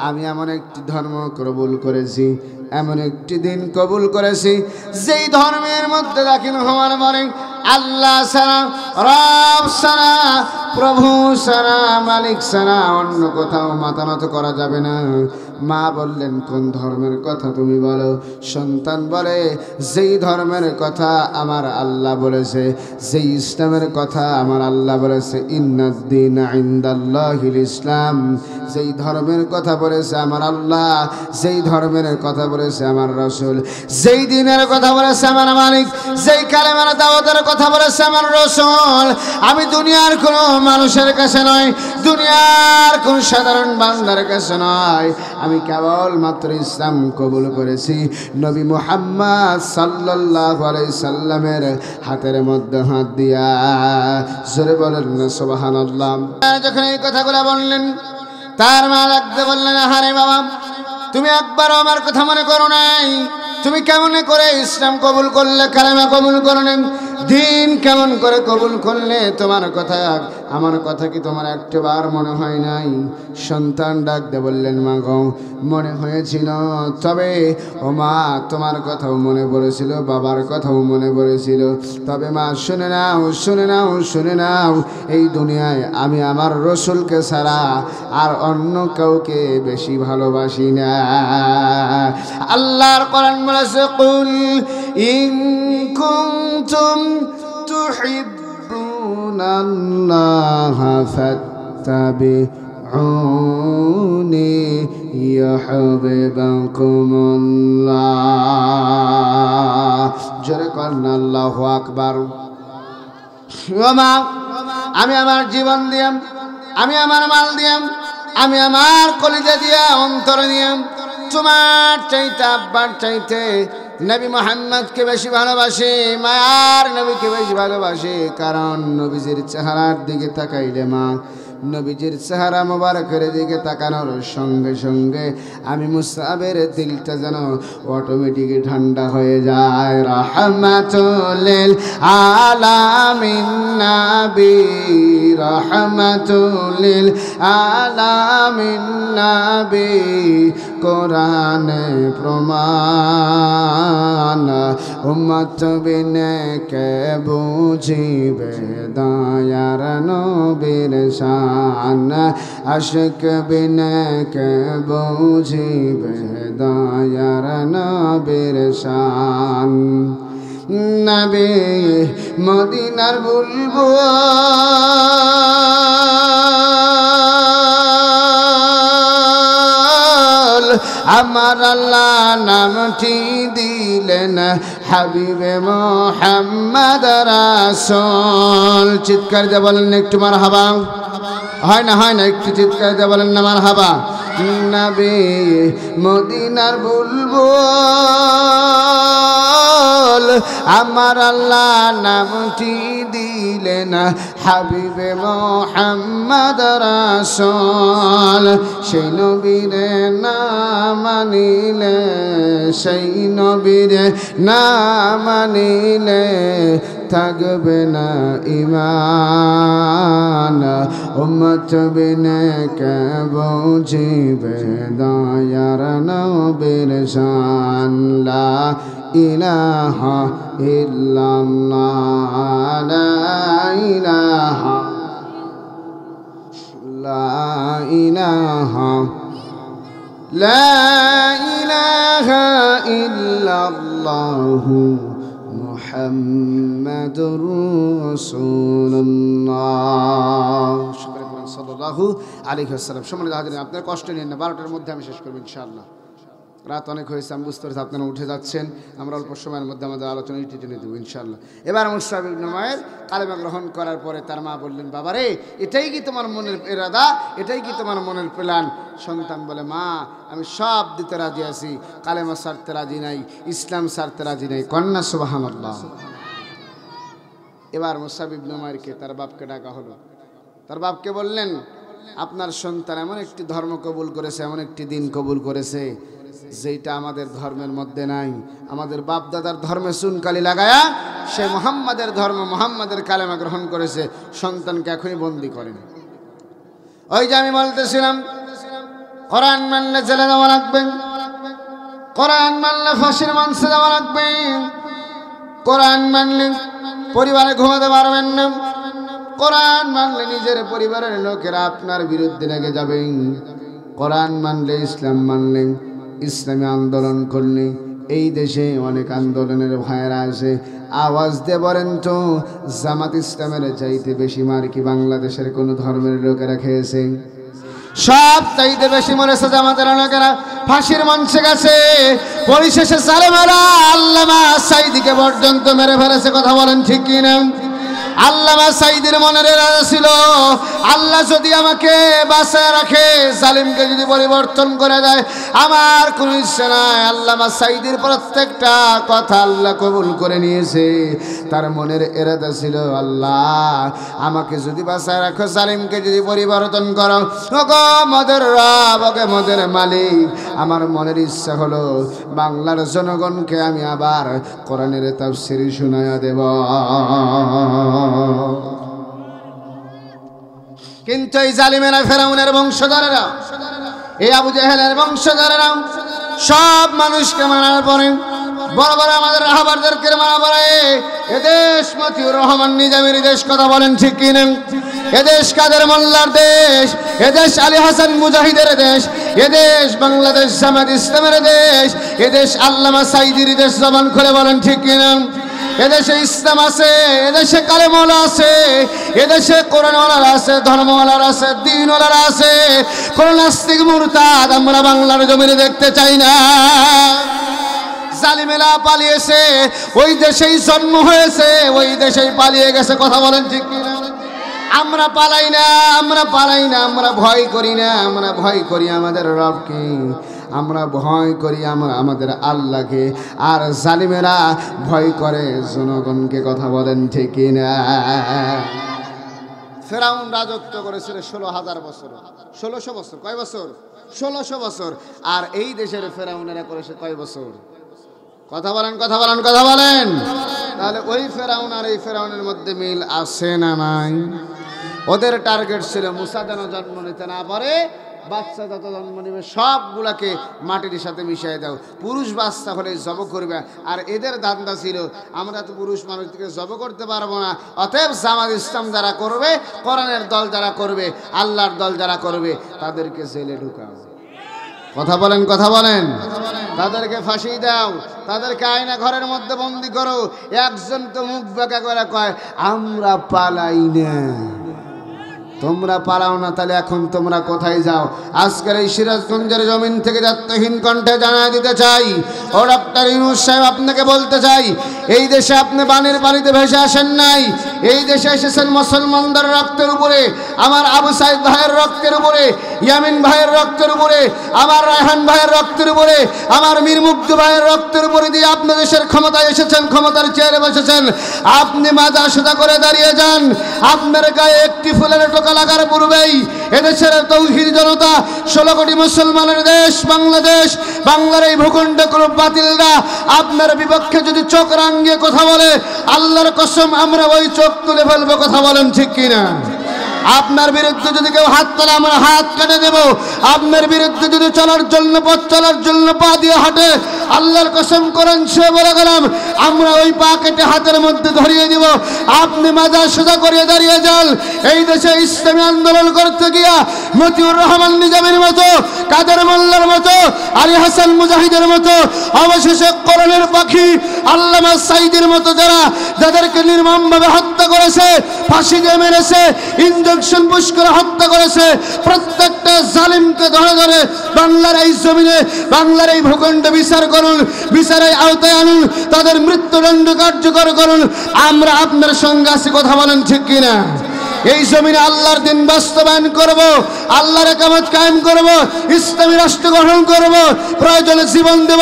আমি এমন একটি ধর্ম কবুল করেছি, এমন একটি দিন কবুল করেছি, যেই ধর্মের মধ্যে দাখিল হওয়ার পরে আল্লাহ ছাড়া, রব ছাড়া, প্রভু ছাড়া, মালিক ছাড়া অন্য কোথাও মাথা নত করা যাবে না। মা বললেন, কোন ধর্মের কথা তুমি বলো? সন্তান বলে, যেই ধর্মের কথা আমার আল্লাহ বলেছে, যেই ইসলামের কথা আমার আল্লাহ বলেছে, ইন্নাদ-দীন ইনদাল্লাহিল ইসলাম, যেই ধর্মের কথা বলেছে আমার আল্লাহ, যেই ধর্মের কথা বলেছে আমার রাসূল, যেই দিনের কথা বলেছে আমার মালিক, যেই কালেমার দাওয়াতের কথা বলেছে আমার রাসূল, আমি দুনিয়ার কোনো মানুষের কাছে নয়, দুনিয়ার কোন সাধারণ বান্দার কাছে নয়, আমি কেবল মাত্র ইসলাম কবুল করেছি নবী মুহাম্মদ সাল্লাল্লাহু আলাইহি সাল্লামের হাতের মধ্যে হাত দিয়া। জোরে বলেন না সুবহানাল্লাহ। যখন এই কথাগুলো বললেন, তার মা লাগতে বললেন, আহারে বাবা, তুমি একবারও আমার কথা মনে করো নাই? তুমি কেমন করে ইসলাম কবুল করলে, কালেমা কবুল করলেন, দিন কেমন করে কবুল করলে? তোমার কথা, আমার কথা কি তোমার একটাবার মনে হয় নাই? সন্তান ডাকতে বললেন, মা গো, মনে হয়েছিল, তবে ও মা, তোমার কথাও মনে পড়েছিল, বাবার কথাও মনে পড়েছিল, তবে মা শুনে নাও, শুনে নাও, শুনে নাও, এই দুনিয়ায় আমি আমার রসুলকে ছাড়া আর অন্য কাউকে বেশি ভালোবাসি না। আল্লাহর কোরআন বলেছে, কুল ইন কুনতুম তুহিব্বুনাল্লাহা ফাত্তাবিউনি ইউহিব্বুকুমুল্লাহ। জোরে করেন আল্লাহু আকবার। ও মা, আমি আমার জীবন দিয়াম, আমি আমার মাল দিয়াম, আমি আমার কলিজা দিয়া, অন্তর দিয়াম তোমার চাইতে, আব্বার চাইতে নবী মুহাম্মদকে বেশি ভালোবাসি, মায়ার নবীকে বেশি ভালোবাসি। কারণ নবীজির চেহারার দিকে তাকাইলে মা, নবীজির চেহারা মোবারকের দিকে তাকানোর সঙ্গে সঙ্গে আমি মুসাবের দিলটা যেন অটোমেটিক ঠান্ডা হয়ে যায়। রাহমাতুল লিল আলামিন নবী, রাহমাতুল লিল আলামিন নবী, কোরআনে প্রমাণ, উম্মত বিনে কে বুঝিবে দয়ার নবীর শান, আশিক বিনে কে বুঝিবে দয়ার নবীর শান। নবী মদিনার বুলবুল, আমার আল্লাহ নামটি দিলেন হাবিবে মুহাম্মদ রাসূল। চিৎকার দিয়ে বলেন একটু মারহাবা। হয় না, হয় না, একটু চিৎকার দিয়ে বলেন না মারহাবা। নবী মদিনার বুলবুল, আমার আল্লাহ নামটি দিলেন হাবিবে মুহাম্মদ রাসূল। সেই নবীরে না মানিলে, সেই নবীরে না মানিলে থাকবে না ঈমান, উম্মত বিনে কে বুঝিবে দয়ার নবীর শান। লা ইলাহা ইল্লাল্লাহ, লা ইলাহা, লা ইলাহা, লা ইলাহা ইল্লাল্লাহু মুহাম্মাদুর রাসূলুল্লাহ সাল্লাল্লাহু আলাইহি ওয়াসাল্লাম। সম্মানিত হাজিরিন, আপনারা কষ্ট নিন না, 12টার মধ্যে আমি শেষ করব ইনশাআল্লাহ। রাত অনেক হয়েছে, আমি বুঝতে পারছি আপনারা উঠে যাচ্ছেন। আমরা অল্প সময়ের মধ্যে আমাদের আলোচনা টেনে দেবো ইনশাআল্লাহ। এবার মুসআব ইবনে উমাইর কালেমা গ্রহণ করার পরে তার মা বললেন, বাবারে, এটাই কি তোমার মনের ইরাদা? এটাই কি তোমার মনের প্ল্যান? সন্তান বলে, মা, আমি সব দিতে রাজি আছি, কালেমা ছাড়তে রাজি নাই, ইসলাম ছাড়তে রাজি নাই। কন্যা সুবহানাল্লাহ। এবার মুসআব ইবনে উমাইরকে তার বাপকে ডাকা হলো। তার বাপকে বললেন, আপনার সন্তান এমন একটি ধর্ম কবুল করেছে, এমন একটি দিন কবুল করেছে, যেটা আমাদের ধর্মের মধ্যে নাই। আমাদের বাপ দাদার ধর্মে চুনকালি লাগায়া সে মুহাম্মাদের ধর্ম, মুহাম্মাদের কালেমা গ্রহণ করেছে, সন্তানকে এখনই বন্দি করেন। ওই যে আমি বলতেছিলাম, কোরআন মানলে জেলে দেওয়া লাগবে, কোরআন মানলে ফাঁসির মঞ্চে দেওয়া লাগবে, কোরআন মানলে পরিবারে ঘুমাতে পারবেন না, কোরআন মানলে নিজের পরিবারের লোকেরা আপনার বিরুদ্ধে লেগে যাবে, কোরআন মানলে, ইসলাম মানলে, ইসলামী আন্দোলন করলে। এই দেশে অনেক আন্দোলনের ভাইয়েরা আছে, আওয়াজ দিয়ে বলেন তো, জামাত ইসলামের চাইতে বেশি মার কি বাংলাদেশের কোন ধর্মের লোকেরা খেয়েছে? সব চাইতে বেশি মরেছে জামাতের লোকেরা, ফাঁসির মঞ্চে গেছে। পরিশেষে জালেমেরা আল্লামা সাঈদীকে পর্যন্ত মেরে ফেলেছে। কথা বলেন ঠিক কি না? আল্লামা সাঈদীর মনের ইরাদা ছিল, আল্লাহ যদি আমাকে বাঁচায় রাখে, জালিমকে যদি পরিবর্তন করে দেয়, আমার কোনো ইচ্ছা নাই। আল্লামা সাঈদীর প্রত্যেকটা কথা আল্লাহ কবুল করে নিয়েছে। তার মনের ইরাদা ছিল, আল্লাহ আমাকে যদি বাঁচায় রাখো, জালিমকে যদি পরিবর্তন করো, ওগো মদের রব, ওগো মদের মালিক, আমার মনের ইচ্ছা হলো বাংলার জনগণকে আমি আবার কোরআনের তাফসীর শোনায়া দেব। কিন্তু এই জালিমেরা, ফেরাউনের বংশধরেরা, এই আবু জেহেলের বংশধরেরা সব মানুষকে মারার পরে, বড় বড় আমাদের রাহাবারদেরকে মারা পড়ে, এদেশ মতিউর রহমান নিজামীর দেশ। কথা বলেন ঠিক কি না? এদেশ কাদের মোল্লার দেশ, এদেশ আলী হাসান মুজাহিদের দেশ, এদেশ বাংলাদেশ জামাত ইসলামের দেশ, এদেশ আল্লামা সাঈদীর দেশ। জবান খুলে বলেন ঠিক কি না? এদেশে ইসলাম আছে, এদেশে কালেমওয়ালা আছে, এদেশে কোরআনওয়ালারা আছে, ধর্মওয়ালারা আছে, দ্বীনওয়ালারা আছে। কোন নাস্তিক মুরতাদ আমরা বাংলার জমিনে দেখতে চাই না। জালিমেরা পালিয়েছে, ওই দেশেই জন্ম হয়েছে, ওই দেশেই পালিয়ে গেছে। কথা বলেন ঠিক কি না? আমরা পালাই না, আমরা পালাই না, আমরা ভয় করি না, আমরা ভয় করি আমাদের রবকে, আমরা ভয় করি আমাদের আল্লাহকে, আর জালিমেরা ভয় করে জনগণকে। কথা বলেন ঠিক না? ফেরাউন রাজত্ব করেছিল 16,000 বছর, 1600 বছর। কয় বছর? 1600 বছর। আর এই দেশের ফেরাউনেরা করেছে কয় বছর? কথা বলেন, কথা বলেন, কথা বলেন। তাহলে ওই ফেরাউন আর এই ফেরাউনের মধ্যে মিল আছে না নাই? ওদের টার্গেট ছিল মুসা যেন জন্ম নিতে না পারে, বাচ্চা যত জন্ম নেবে সবগুলাকে মাটির সাথে মিশিয়ে দাও, পুরুষ বাচ্চা হলে জব করবে। আর এদের ধান্দা ছিল, আমরা তো পুরুষ মানুষকে জব করতে পারবো না, অতএব জামাত ইসলাম যারা করবে, কোরআনের দল যারা করবে, আল্লাহর দল যারা করবে, তাদেরকে জেলে ঢুকাও। কথা বলেন, কথা বলেন। তাদেরকে ফাঁসি দাও, তাদেরকে আয়না ঘরের মধ্যে বন্দি করো। একজন তো মুখ বেঁকা করে কয়, আমরা পালাই না। তোমরা পালাও না, তাহলে এখন তোমরা কোথায় যাও? আজকের এই সিরাজগঞ্জের জমিন থেকে দায়িত্বহীন কণ্ঠে জানাই দিতে চাই, ও ডক্টর ইউনূস সাহেব, আপনাকে বলতে চাই, এই দেশে আপনি বানের পানিতে ভেসে আসেন নাই। এই দেশে এসেছেন মুসলমানদের রক্তের উপরে, আমার আবু সাইদ ভাইয়ের রক্তের উপরে, ইয়ামিন ভাইয়ের রক্তের উপরে, আমার রায়হান ভাইয়ের রক্তের উপরে, আমার মীর মুগ্ধ ভাইয়ের রক্তের উপরে দিয়ে আপনি দেশের ক্ষমতায় এসেছেন, ক্ষমতার চেয়ারে বসেছেন। আপনি মাজা সোজা করে দাঁড়িয়ে যান। আপনার গায়ে একটি ফুলের টোকা লাগার পূর্বেই এদেশের তৌহিদ জনতা, 16 কোটি মুসলমানের দেশ বাংলাদেশ, বাংলার এই ভূখণ্ড কোনো বাতিলরা আপনার বিপক্ষে যদি চোখ রাঙিয়ে কথা বলে, আল্লাহর কসম আমরা ওই চোখ তুলে ফেলবো। কথা বলেন ঠিক কিনা? আপনার বিরুদ্ধে যদি কেউ হাত তোলে, আমরা হাত কেটে দেব। আপনার বিরুদ্ধে যদি চলার জন্য, পথ চলার জন্য পা দিয়ে হাঁটে, আল্লাহর কসম করেন সে বলে গেলাম, আমরা ওই পা কেটে হাতের মধ্যে ধরিয়ে দিব। আপনি মাজা সোজা করিয়ে দাঁড়িয়ে যান। এই দেশে ইসলামী আন্দোলন করতে গিয়া মতিউর রহমান নিজামীর মতো, কাদের মোল্লার মতো, আলী হাসান মুজাহিদের মতো, অবশেষে কোরআনের পাখি আল্লামা সাঈদীর মতো যাদেরকে নির্মমভাবে হত্যা করেছে, ফাঁসি দিয়ে মেরেছে, ইনজেকশন পুশ করে হত্যা করেছে, প্রত্যেকটা জালিমকে ধরে ধরে বাংলার এই জমিনে, বাংলার এই ভূখণ্ডে বিচার করুন, বিচারের আওতায় আনুন, তাদের মৃত্যুদণ্ড কার্যকর করুন। আমরা আপনার সঙ্গে আছি। কথা বলেন ঠিক কিনা? এই জমিনে আল্লাহর দিন বাস্তবায়ন করব, আল্লাহর ইকামত কায়েম করব, ইসলামী রাষ্ট্র গঠন করব, প্রয়োজনে জীবন দেব,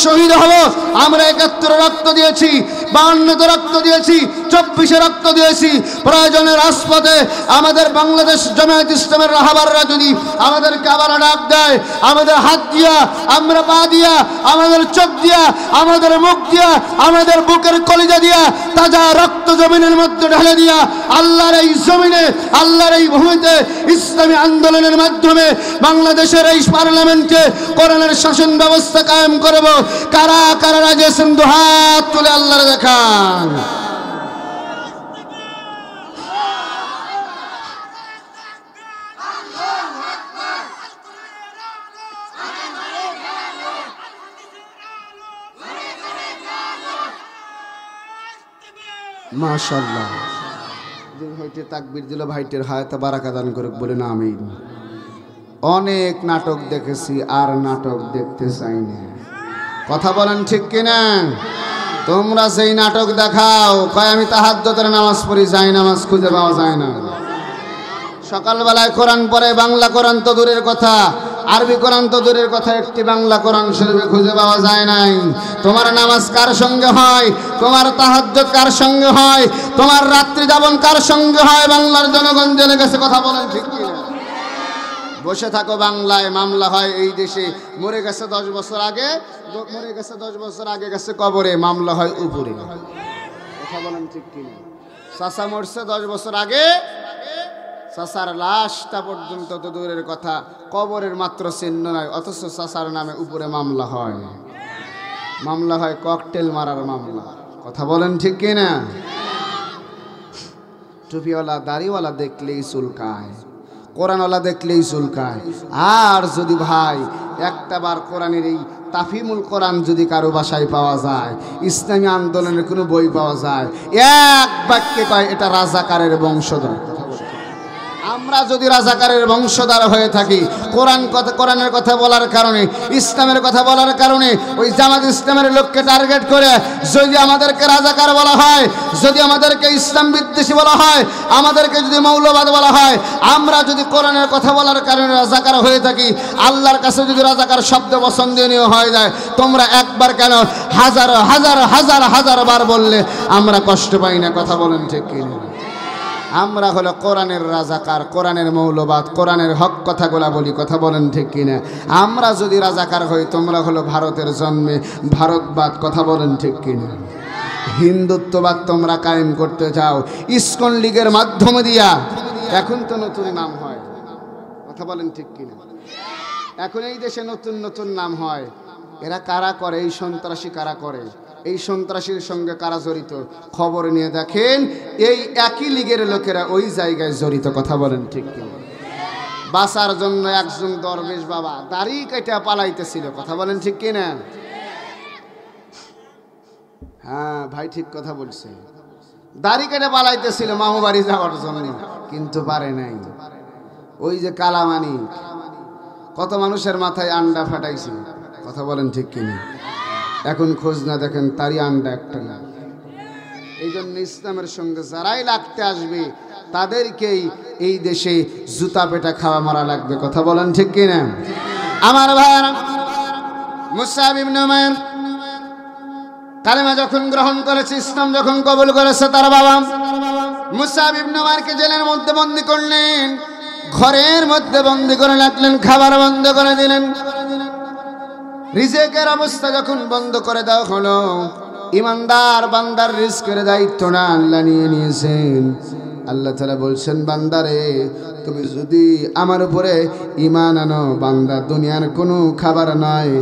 শহীদ হব। আমরা 71 রক্ত দিয়েছি, 52তে রক্ত দিয়েছি, 24-এ রক্ত দিয়েছি। প্রয়োজনে রাজপথে আমাদের বাংলাদেশ জামায়াত ইসলামের রাহবাররা যদি আমাদেরকে আবার ডাক দেয়, আমাদের হাত দিয়া, আমরা পা দিয়া, আমাদের চোখ দিয়া, আমাদের মুখ দিয়া, আমাদের বুকের কলিজা দিয়া তাজা রক্ত জমিনের মধ্যে ঢেলে দিয়া আল্লাহর এই জমিনে, আল্লাহর এই ভূমিতে ইসলামী আন্দোলনের মাধ্যমে বাংলাদেশের এই পার্লামেন্টে কোরআনের শাসন ব্যবস্থা কায়েম করব। কারা কারা রাজি আছেন দুহাত তুলে আল্লাহর দেখান। মাশাআল্লাহ, যে ভাইটি তাকবীর দিল ভাইটির হায়াতে বারাকা দান করুক, বলে না আমিন। অনেক নাটক দেখেছি, আর নাটক দেখতে চাই না। কথা বলেন ঠিক কিনা? তোমরা সেই নাটক দেখাও, কয় আমি তাহাজ্জুদের নামাজ পড়ি, যাই নামাজ খুঁজে পাওয়া যায় না। সকালবেলায় কোরআন পড়ে, বাংলা কোরআন তো দূরের কথা, আরবি কোরআন তো দূরের কথা, একটি বাংলা কোরআন শরীফে খুঁজে পাওয়া যায় নাই। তোমার নামাজ কার সঙ্গে হয়? তোমার তাহাজ্জুদ কার সঙ্গে হয়? তোমার রাত্রি যাপন কার সঙ্গে হয়? বাংলার জনগণ জেনে গেছে। কথা বলেন ঠিক কিনা? বসে থাকো বাংলায়, মামলা হয় এই দেশে। মরে গেছে 10 বছর আগে, মরে গেছে 10 বছর আগে, গেছে কবরে, মামলা হয় উপরে। কথা বলেন ঠিক কিনা? চাচা মরছে 10 বছর আগে, চাচার লাশটা পর্যন্ত তো দূরের কথা, কবরের মাত্র চিহ্ন নাই, অথচ চাচার নামে উপরে মামলা হয়। মামলা হয় ককটেল মারার মামলা। কথা বলেন ঠিক কিনা? টুপিওয়ালা দাড়িওয়ালা দেখলেই চুলকায়, কোরআনওয়ালা দেখলেই চুলকায়। আর যদি ভাই একটা বার কোরআনের এই তাফিমুল কোরআন যদি কারো বাসায় পাওয়া যায়, ইসলামী আন্দোলনের কোনো বই পাওয়া যায়, এক বাক্যে কয় এটা রাজাকারের বংশধর। আমরা যদি রাজাকারের বংশধর হয়ে থাকি, কোরআনের কথা বলার কারণে, ইসলামের কথা বলার কারণে, ওই জামাত ইসলামের লোককে টার্গেট করে যদি আমাদেরকে রাজাকার বলা হয়, যদি আমাদেরকে ইসলাম বিদ্বেষী বলা হয়, আমাদেরকে যদি মৌলবাদ বলা হয়, আমরা যদি কোরআনের কথা বলার কারণে রাজাকার হয়ে থাকি, আল্লাহর কাছে যদি রাজাকার শব্দ পছন্দনীয় হয়ে যায়, তোমরা একবার কেন হাজার হাজার হাজার হাজার বার বললে আমরা কষ্ট পাই না। কথা বলেন ঠিক কিনা? আমরা হলো কোরআনের রাজাকার, কোরআনের মৌলবাদ, কোরআনের হক কথাগুলা বলি। কথা বলেন ঠিক কিনা? আমরা যদি রাজাকার হই, তোমরা হলো ভারতের জন্মে ভারতবাদ। কথা বলেন ঠিক কিনা? হিন্দুত্ববাদ তোমরা কায়েম করতে চাও ইসকন লীগের মাধ্যমে দিয়া। এখন তো নতুন নাম হয়। কথা বলেন ঠিক কিনা? এখন এই দেশে নতুন নতুন নাম হয়। এরা কারা করে? এই সন্ত্রাসী কারা করে? এই সন্ত্রাসীর সঙ্গে কারা জড়িত? খবর নিয়ে দেখেন, এই একই লীগের লোকেরা ওই জায়গায় জড়িত। কথা বলেন ঠিক কিনা? বাঁচার জন্য একজন দরবেশ বাবা দাড়ি কেটে পালাইতেছিল। কথা বলেন ঠিক কিনা? হ্যাঁ ভাই, ঠিক কথা বলছে। দাড়ি কেটে পালাইতেছিল মামু বাড়ি যাওয়ার জন্য, কিন্তু পারে নাই। ওই যে কালামানি, কত মানুষের মাথায় আন্ডা ফাটাইছিল। কথা বলেন ঠিক কিনা? এখন খোঁজ না দেখেন, তারই আন্ডা একটা না। এই জন্য ইসলামের সঙ্গে যারাই লাগতে আসবে, তাদেরকেই এই দেশে জুতা পেটা খাওয়া মারা লাগবে। কথা বলেন ঠিক কিনা? আমার ভাইরা, মুসআব ইবনে উমাইর কালেমা যখন গ্রহণ করেছে, ইসলাম যখন কবুল করেছে, তার বাবা মুসআব ইবনে উমাইরকে জেলের মধ্যে বন্দী করলেন, ঘরের মধ্যে বন্দী করে রাখলেন, খাবার বন্ধ করে দিলেন। রিজেকের অবস্থা যখন বন্ধ করে দেওয়া হলো, ইমানদার বান্দার রিজকের দায়িত্বটা আল্লাহ নিয়ে নিয়েছেন। আল্লাহ তাআলা বলছেন, বান্দারে তুমি যদি আমার উপরে ঈমান আনো, বান্দা দুনিয়ার কোনো খাবার নয়,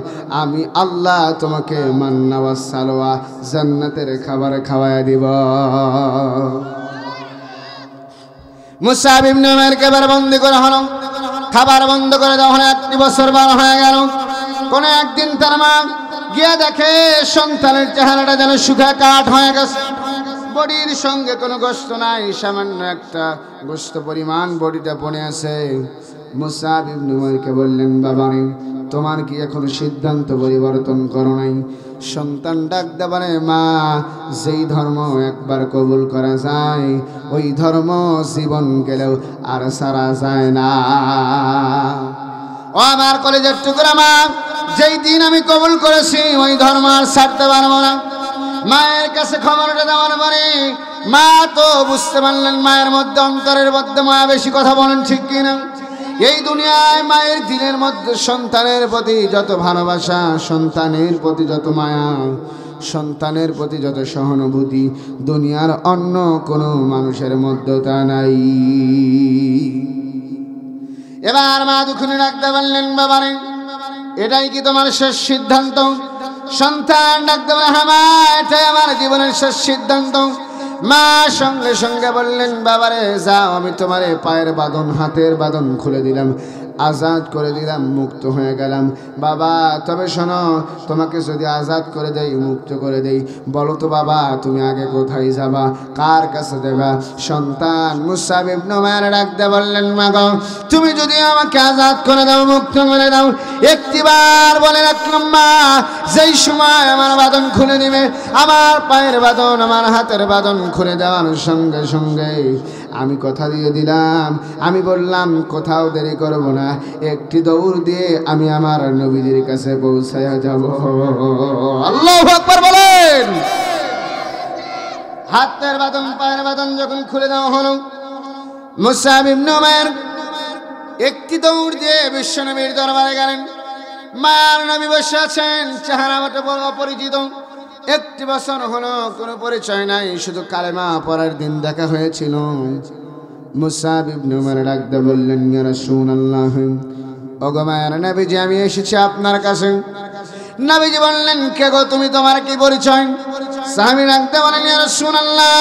আমি আল্লাহ তোমাকে মান্না ওয়া সালওয়া জান্নাতের খাবার খাওয়ায় দিব। মুসআব ইবনে উমাইরকে এবার বন্দী করা হলো, খাবার বন্ধ করে দেওয়া হলো। 1 বছর বার হয়ে গেল। কোন একদিন তার মা গিয়ে দেখে সন্তানের চেহারাটা যেন শুকা কাঠ হয়ে গেছে, বডির সঙ্গে কোনো গোশত নাই, সামান্য একটা গোশত পরিমাণ বডিটা পড়ে আছে। মুসআব ইবনে উমাইরকে বললেন, বাবা তোমার কি এখনো সিদ্ধান্ত পরিবর্তন করো নাই? সন্তান ডাক দেবারে, মা যেই ধর্ম একবার কবুল করা যায়, ওই ধর্ম জীবন গেলেও আর সারা যায় না। ও আমার কলেজের টুকরা মা, যেই দিন আমি কবুল করেছি ওই ধর্ম আর ছাড়তে পারবো না। মায়ের কাছে খবরটা দেওয়ার পরে মা তো বুঝতে পারলেন মায়ের মধ্যে অন্তরের মধ্যে মায়া বেশি। কথা বলেন ঠিক কিনা? এই দুনিয়ায় মায়ের দিলের মধ্যে সন্তানের প্রতি যত ভালোবাসা, সন্তানের প্রতি যত মায়া, সন্তানের প্রতি যত সহানুভূতি, দুনিয়ার অন্য কোনো মানুষের মধ্যে তা নাই। এবার মা দুঃখে ডাকতে বললেন, বাবারে এটাই কি তোমার শেষ সিদ্ধান্ত? সন্তান ডাকতে বলে, হ্যাঁ মা, এটাই আমার জীবনের শেষ সিদ্ধান্ত। মা সঙ্গে সঙ্গে বললেন, বাবারে যাও, আমি তোমার পায়ের বাঁধন, হাতের বাঁধন খুলে দিলাম, আজাদ করে দিলাম, মুক্ত হয়ে গেলাম। বাবা তবে শোনো, তোমাকে যদি আজাদ করে দেই, মুক্ত করে দেই, বলো তো বাবা তুমি আগে কোথায় যাবা, কার কাছে দেবা? সন্তান মুসাব ইবনে উমাইর ডাকতে বললেন, মা গো, তুমি যদি আমাকে আজাদ করে দাও, মুক্ত করে দাও, একটিবার বলে রাখলাম মা, যেই সময় আমার বাঁধন খুলে দিবে, আমার পায়ের বাঁধন, আমার হাতের বাঁধন খুলে দেওয়ার সঙ্গে সঙ্গে আমি কথা দিয়ে দিলাম, আমি বললাম কোথাও দেরি করব না, একটি দৌড় দিয়ে আমি আমার নবীজির কাছে পৌঁছায়া যাব। আল্লাহু আকবার বলেন। হাতের বাঁধন, পায়ের বাঁধন যখন খুলে দেওয়া হলো, মুসাব ইবনে উমাইর একটি দৌড় দিয়ে বিশ্বনবীর দরবারে গেলেন। মায়ার নবী বসে আছেন, চেহারা মতো বড় অপরিচিত, একটি বছর হলো, কোনো পরিচয় নাই, শুধু কালেমা পড়ার দিন দেখা হয়েছিল। মুসাব ইবনে উমাইর ডাকতে বললেন, ইয়া রাসূলুল্লাহ, ওগো মায়ার নবীজি, আমি এসেছি আপনার কাছে। নবীজি বললেন, কে গো তুমি, তোমার কি পরিচয়? সাহাবী ডাকতে বলেন, ইয়া রাসূলুল্লাহ,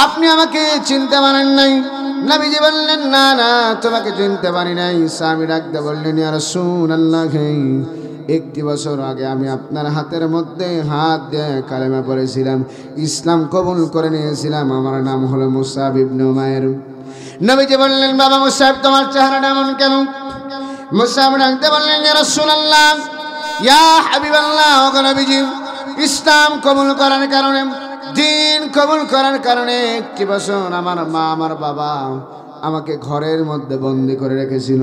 আপনি আমাকে চিনতে পারেন নাই। নবীজি বললেন, না না, তোমাকে চিনতে পারি নাই। সাহাবী ডাকতে বললেন, ইয়া রাসূলুল্লাহ, একটি বছর আগে আমি আপনার হাতের মধ্যে হাত দিয়ে কালেমা পড়েছিলাম, ইসলাম কবুল করে নিয়েছিলাম, আমার নাম হলো মুসাব ইবনে উমাইর। নবীজি বললেন, বাবা মুসাব, তোমার চেহারাটা এমন কেন? মুসাব ডাকতে বললেন, ইয়া রাসূলুল্লাহ, ইয়া হাবিবাল্লাহ, ওগো নবীজি, ইসলাম কবুল করার কারণে, দিন কবুল করার কারণে একটি বছর আমার মা, আমার বাবা আমাকে ঘরের মধ্যে বন্দি করে রেখেছিল,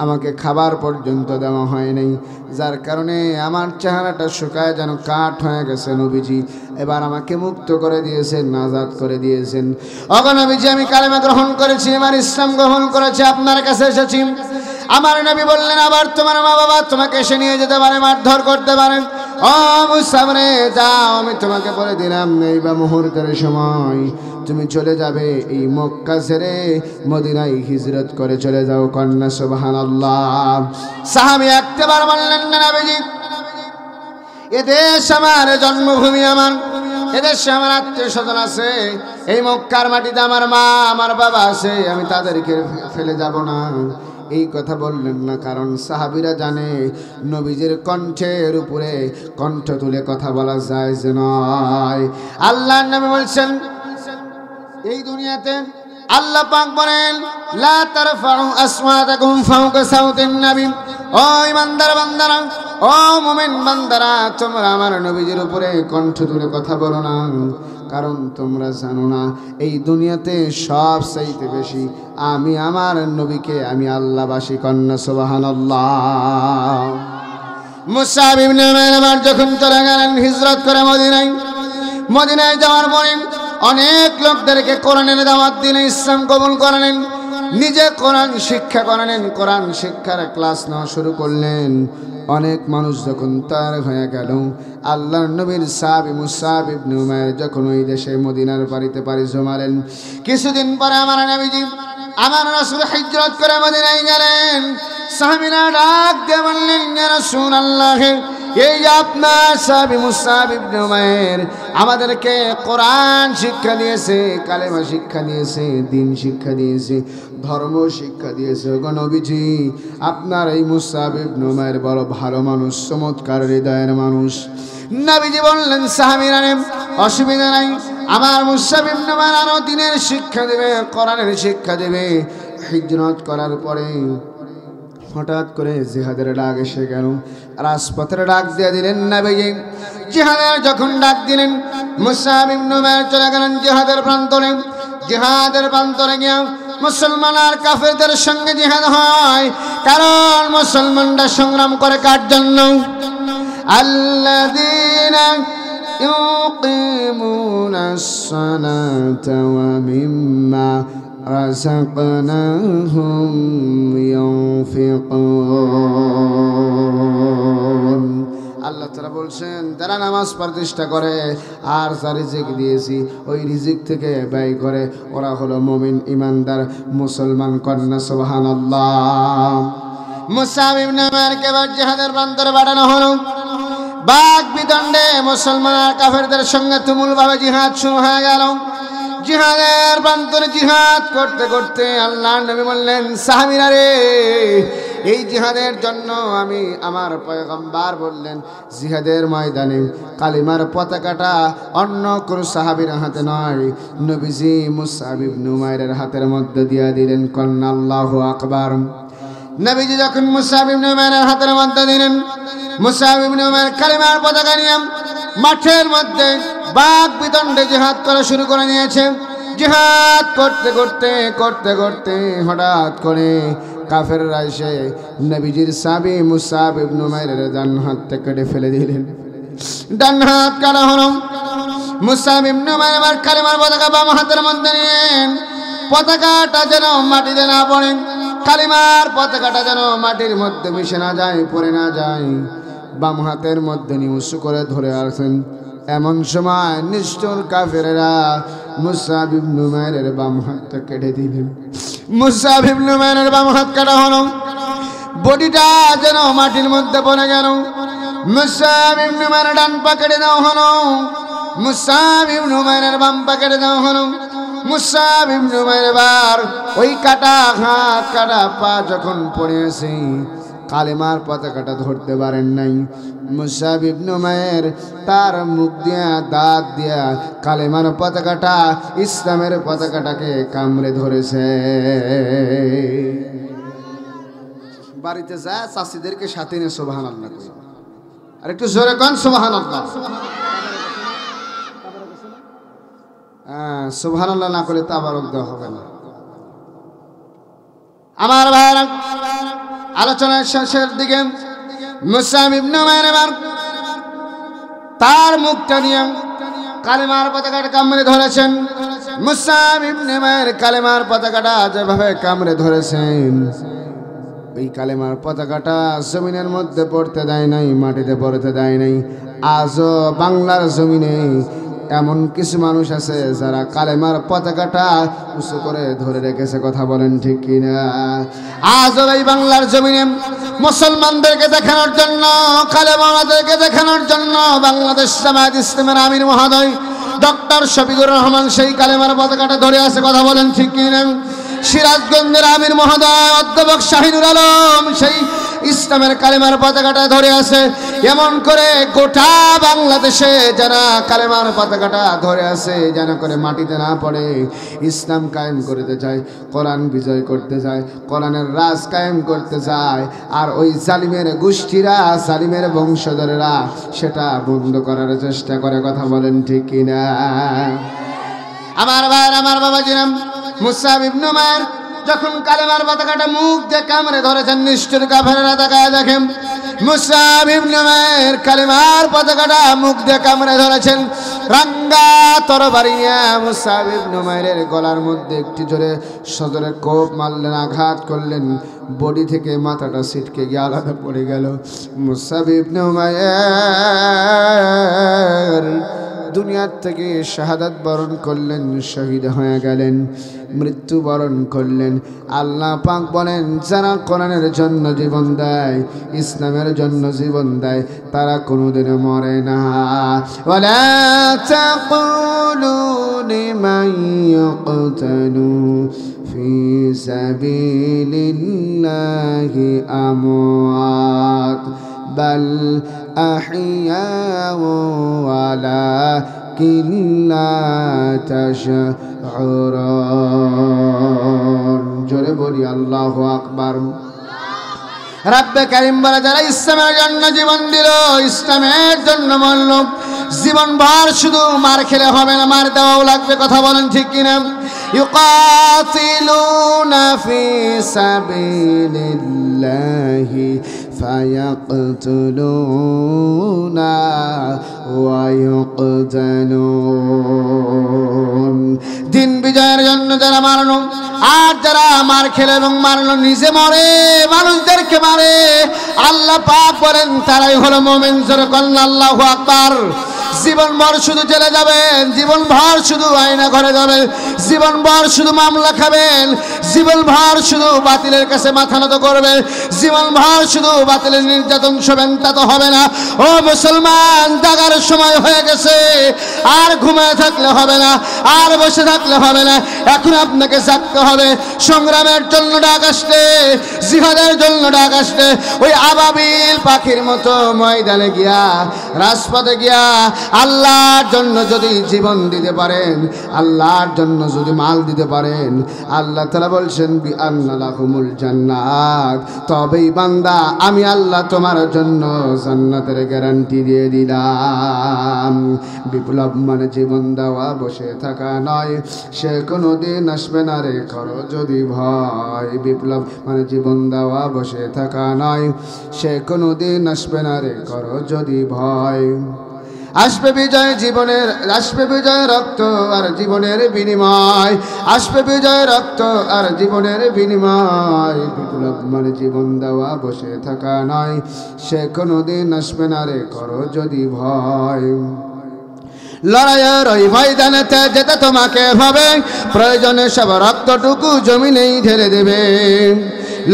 আমাকে খাবার পর্যন্ত দেওয়া হয় নাই, যার কারণে আমার চেহারাটা শুকায় যেন কাঠ হয়ে গেছে। নবীজি এবার আমাকে মুক্ত করে দিয়েছেন, আজাদ করে দিয়েছেন। ওগো নবীজি, আমি কালেমা গ্রহণ করেছি, আমার ইসলাম গ্রহণ করেছি, আপনার কাছে এসেছি। আমার নবী বললেন, আবার তোমার মা বাবা তোমাকে এসে নিয়ে যেতে পারে, মারধর করতে পারেন। ও মুসাব রে, যাও, আমি তোমাকে বলে দিলাম, এই বা মুহূর্তের সময় তুমি চলে যাবে, এই মক্কা ছেড়ে মদিনায় হিজরত করে চলে যাও। কন্যা সুবহানাল্লাহ। সাহাবী একবার বললেন, না নবীজি, এদেশ আমার জন্মভূমি, আমার এদেশে আমার আত্মীয় স্বজন আছে, এই মক্কার মাটিতে আমার মা, আমার বাবা আছে, আমি তাদেরকে ফেলে যাব না। এই কথা বললেন না, কারণ সাহাবীরা জানে নবীজির কণ্ঠের উপরে কণ্ঠ তুলে কথা বলা যায় যে নয়। আল্লাহর নবী বলছেন, এই দুনিয়াতে আল্লাহ পাক বলেন, লা তারফাউ আসওয়াতাকুম ফাওকা সাউতিন নবী। ও ইমানদার বান্দারা, ও মুমিন বান্দারা, তোমরা আমার নবীজির উপরে কণ্ঠ তুলে কথা বলো না, কারণ তোমরা জানো না এই দুনিয়াতে সব চাইতে বেশি আমি আমার নবীকে আমি আল্লাহবাসী। কন্যা সুবহানাল্লাহ। মুসাব ইবনে উমাইর যখন চলে গেলেন হিজরত করে মদিনায়, মদিনায় যাওয়ার পরে অনেক লোকদেরকে কোরআনের দাওয়াত দিলেন, ইসলাম কবুল করালেন, নিজে কোরআন শিক্ষা করালেন, কোরআন শিক্ষার ক্লাস নেওয়া শুরু করলেন। অনেক মানুষ যখন তার হয়ে গেল, আল্লাহর নবীর সাহাবী মুসাব ইবনে উমাইর যখন ওই দেশে মদিনার বাড়িতে পাড়ি জমালেন, কিছুদিন পরে আমার নবীজি, আমার রাসূল হিজরত করে মদিনায় গেলেন। সাহাবীরা ডাক দিয়ে বললেন, ইয়া রাসূলুল্লাহ, এই আপনার সাহাবী মুসাব ইবনে উমাইর আমাদেরকে কোরআন শিক্ষা দিয়েছে, কালেমা শিক্ষা দিয়েছে, দ্বীন শিক্ষা দিয়েছে, ধর্ম শিক্ষা দিয়েছে। ওগো নবীজি, আপনার এই মুসাব ইবনে উমাইর বড় ভালো মানুষ, চমৎকার হৃদয়ের মানুষ। নবীজি বললেন, সাহাবীরা অসুবিধা নাই, আমার মুসাব ইবনে উমাইর আরো দ্বীনের শিক্ষা দেবে, কোরআনের শিক্ষা দেবে। হিজরত করার পরে হঠাৎ করে জিহাদের ডাক এসে গেল, রাজপথের ডাক দিয়ে দিলেন নবীজি। জিহাদের যখন ডাক দিলেন, মুসাব ইবনে উমাইর চলে গেলেন জিহাদের প্রান্তরে। জিহাদের প্রান্তরে গিয়ে মুসলমান আর কাফেরদের সঙ্গে জিহাদ হয়, কারণ মুসলমানরা সংগ্রাম করে কার জন্য? আল্লাযীনা ইউকিমুনা আসসালাতা ওয়া মিম্মা রাযাকনাহুম ইউনফিকুন। আল্লাহ তাআলা বলছেন যারা নামাজ প্রতিষ্ঠা করে আর যা রিজিক দিয়েছি ওই রিজিক থেকে ব্যয় করে ওরা হলো মুমিন ইমানদার মুসলমান। কন্যা সুবহানাল্লাহ। মুসআব ইবনে উমাইরকে জিহাদের প্রান্তরে পাঠানো হলো। বাক বিদণ্ডে মুসলমান আর কাফেরদের সঙ্গে তুমুলভাবে জিহাদ শুরু হয়ে গেল। জিহাদের প্রান্তরে জিহাদ করতে করতে আল্লাহর নবী বললেন, সাহাবীরা রে, এই জিহাদের জন্য আমি আমার পয়গম্বর বললেন জিহাদের ময়দানে কালিমার পতাকাটা অন্য কোন সাহাবীর হাতে নয়, নবীজি মুসআব ইবনে উমাইরের হাতের মধ্যে দিয়ে দিলেন। কন্যা আল্লাহু আকবার। নবীজি যখন মুসআব ইবনে উমাইরের হাতের মধ্যে দিলেন, মুসআব ইবনে উমাইর কালিমার পতাকা নিয়ে মাঠের মধ্যে বাক বিদণ্ডে জিহাদ করা শুরু করে নিয়েছে। জিহাদ করতে করতে করতে করতে হঠাৎ করে কাফেররা এসে নবীজির সাহাবী মুসআব ইবনে উমাইরের ডান হাতটা কেটে ফেলে দিলেন। ডান হাত কাটা হলো। মুসআব ইবনে উমাইর আবার কালিমার পতাকা বাম হাতের মধ্যে নিলেন। পতাকাটা যেন মাটিতে না পড়ে, কালিমার পতাকাটা যেন মাটির মধ্যে মিশে না যায়, পড়ে না যায়, বাম হাতের মধ্যে নিয়ে উঁচু করে ধরে আসেন। এমন সময় নিষ্ঠুর কাফেরেরা মুসআব ইবনে উমাইরের বাম হাতটা কেটে দিলেন। মুসআব ইবনে উমাইরের বাম হাত কাটা হলো, বডিটা যেন মাটির মধ্যে পড়ে গেল। মুসআব ইবনে উমাইরের ডান পা কেটে দেওয়া হলো, মুসআব ইবনে উমাইরের বাম পা কেটে দেওয়া হলো। মুসআব ইবনে উমাইর এবার ওই কাটা হাত কাটা পা যখন পড়েছে কালেমার পতাকাটা ধরতে পারেন নাই। মুসআব ইবনে উমাইর তার মুখ দিয়া দাঁত দিয়া কালেমার পতাকাটা ইসলামের পতাকাটাকে কামড়ে ধরেছে। বাড়িতে যায় চাষিদেরকে সাথে নিয়ে সুবহানাল্লাহ কই, আর একটু জোরে কোন সুবহানাল্লাহ। সুবহানাল্লাহ না করলে তাবারক দেওয়া হবে না। আমার ভাইরা, আলোচনার শেষের দিকে মুসআব ইবনে উমাইর এবার তার মুখটা নিয়ে কালেমার পতাকাটা কামড়ে ধরেছেন। মুসআব ইবনে উমাইর কালেমার পতাকাটা যেভাবে কামড়ে ধরেছেন, ওই কালেমার পতাকাটা জমিনের মধ্যে পড়তে দেয় নাই, মাটিতে পড়তে দেয় নাই। আজও বাংলার জমিনে এমন কিছু মানুষ আছে যারা কালেমার পতাকাটা উঁচু করে ধরে রেখেছে। কথা বলেন ঠিক কিনা? আজও এই বাংলার জমিনে মুসলমানদেরকে দেখানোর জন্য, কালেমাওয়ালাদেরকে দেখানোর জন্য বাংলাদেশ জামায়াত ইসলামের আমির মহোদয় ডক্টর শফিকুর রহমান সেই কালেমার পতাকাটা ধরে আছে। কথা বলেন ঠিক কিনা? সিরাজগঞ্জের আমির মহোদয় অধ্যাপক শাহিনুর আলম সেই ইসলামের কালেমার পতাকাটা ধরে আছে। এমন করে গোটা বাংলাদেশে যারা কালেমার পতাকাটা ধরে আছে যেন করে মাটিতে না পড়ে, ইসলাম কায়েম করতে চায়, কোরআন বিজয় করতে চায়, কোরআনের রাজ কায়েম করতে চায়, আর ওই জালিমের গোষ্ঠীরা, জালিমের বংশধরেরা সেটা বন্ধ করার চেষ্টা করে। কথা বলেন ঠিক কিনা? আমার ভাইয়ের, আমার বাবাজিরা, মুসআব ইবনে উমাইর যখন কালেমার পতাকাটা মুখ দিয়ে কামড়ে ধরেছেন, নিষ্ঠুর কাফেররা তাকায় দেখেন মুসআব ইবনে উমাইর কালেমার পতাকাটা মুখ দিয়ে কামড়ে ধরেছেন। রাঙ্গা তরবারি নিয়ে মুসআব ইবনে উমাইরের গলার মধ্যে একটি জোরে সজোরে কোপ মারলেন, আঘাত করলেন। বডি থেকে মাথাটা ছিটকে গিয়ে আলাদা পড়ে গেল। মুসআব ইবনে উমাইর দুনিয়ার থেকে শাহাদাত বরণ করলেন, শহীদ হয়ে গেলেন, মৃত্যু বরণ করলেন। আল্লাহ পাক বলেন, যারা কোরআনের জন্য জীবন দেয়, ইসলামের জন্য জীবন দেয়, তারা কোনোদিনও মরে না। ওয়ালা তাকুলু লিমান ইয়াকতালু ফি সাবিলিল্লাহি আমওয়াত বাল أحياء ولكن لا تشعرون। জোরে বলি আল্লাহু আকবার। রব্বে কারীম বলে, যারা ইসলামের জন্য জীবন দিল, ইসলামের জন্য মরল, জীবন ভর শুধু মার খেলে হবে না, মার দেওয়াও লাগবে। কথা বলেন ঠিক কিনা? ইউকাতিলুনা ফি সাবিলিল্লাহি ফায়াকতুলুনা ওয়া ইউকতালুন। দিন বিজয়ের জন্য যারা মারলো, আর যারা মার খেলে এবং মারলো নিজে মরে, মানুষদেরকে মারে, আল্লাহ পাক বলেন তারাই হলো মুমিন। জোরে বলেন আল্লাহু আকবার। জীবনভর শুধু জেলে যাবেন, জীবনভর শুধু আয়না ঘরে যাবেন, জীবনভর শুধু মামলা খাবেন, জীবনভর শুধু বাতিলের কাছে মাথা নত করবেন, জীবনভর শুধু বাতিলের নির্যাতন সবেন, তা তো হবে না। ও মুসলমান, জাগার সময় হয়ে গেছে, আর ঘুমায় থাকলে হবে না, আর বসে থাকলে হবে না, এখন আপনাকে জাগতে হবে। সংগ্রামের জন্য ডাক আসলে, জিহাদের জন্য ডাক আসলে, ওই আবাবিল পাখির মতো ময়দানে গিয়া, রাজপথে গিয়া আল্লাহর জন্য যদি জীবন দিতে পারেন, আল্লাহর জন্য যদি মাল দিতে পারেন, আল্লাহ তাআলা বলছেন বিআন্না লাহুমুল জান্নাত, তবেই বান্দা আমি আল্লাহ তোমার জন্য জান্নাতের গ্যারান্টি দিয়ে দিলাম। বিপ্লব মানে জীবন দেওয়া, বসে থাকা নয়, সে কোনোদিন আসবে না রে করো যদি ভয়। বিপ্লব মানে জীবন দেওয়া, বসে থাকা নয়, সে কোনোদিন আসবে না রে করো যদি ভয়। আসবে বিজয় জীবনের, আসবে বিজয় রক্ত আর জীবনের বিনিময়, আসবে বিজয় রক্ত আর জীবনের বিনিময়। বিপ্লব মানে জীবন দেওয়া, বসে থাকা নয়, সে কোনোদিন আসবে না রে করো যদি ভয়। লড়াইয়ের ওই ময়দানেতে যেতে তোমাকে হবে, প্রয়োজনে সব রক্তটুকু জমিনেই ঢেলে দেবে।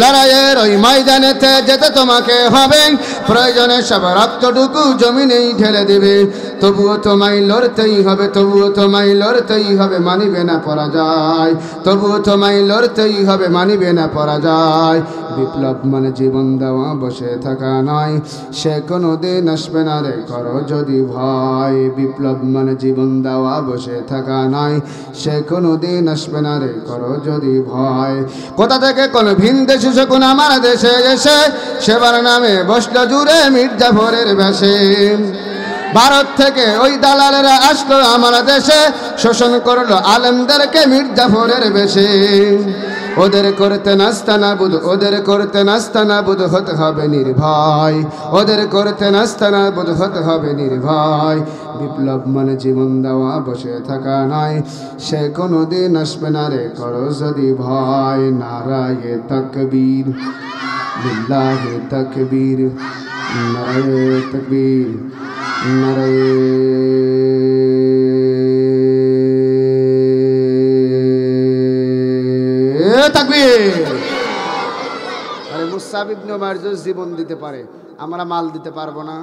লড়াইয়ের ওই ময়দানেতে যেতে তোমাকে হবে, প্রয়োজনে সব রক্তটুকু জমিনেই ঢেলে দেবে। তবুও তোমায় লড়তেই হবে, তবুও তোমায় লড়তেই হবে, মানিবে না পরাজয়। তবুও তোমায় লড়তেই হবে, মানিবে না পরাজয়। বিপ্লব মানে জীবন দেওয়া, বসে থাকা নয়, সে কোনোদিন আসবে না রে করো যদি ভয়। বিপ্লব মানে জীবন দেওয়া, বসে থাকা নয়, সে কোনোদিন আসবে না রে করো যদি ভয়। কোথা থেকে কোন ভিন দেশে শকুন আমার দেশে এসে, সেবার নামে বসলো জুড়ে মির্জাফরের বেশে। ভারত থেকে ওই দালালেরা আসলো আমার দেশে, শোষণ করলো আলেমদেরকে মির্জাফরের বেশে। ওদের করতে নাস্তানাবুদ, ওদের করতে নাস্তানাবুদ হতে হবে নির্ভয়, ওদের করতে নাস্তানাবুদ হতে হবে নির্ভয়। বিপ্লব মানে জীবন দেওয়া, বসে থাকা নয়, সে কোনোদিন আসবে না রে করো যদি ভয়। নারায়ে তাকবীর, লিল্লাহি তাকবীর, নারায়ে তাকবীর, নারায়ে তাকবীর। আরে মুসাব ইবনে উমার জীবন দিতে পারে, আমরা মাল দিতে পারবো না।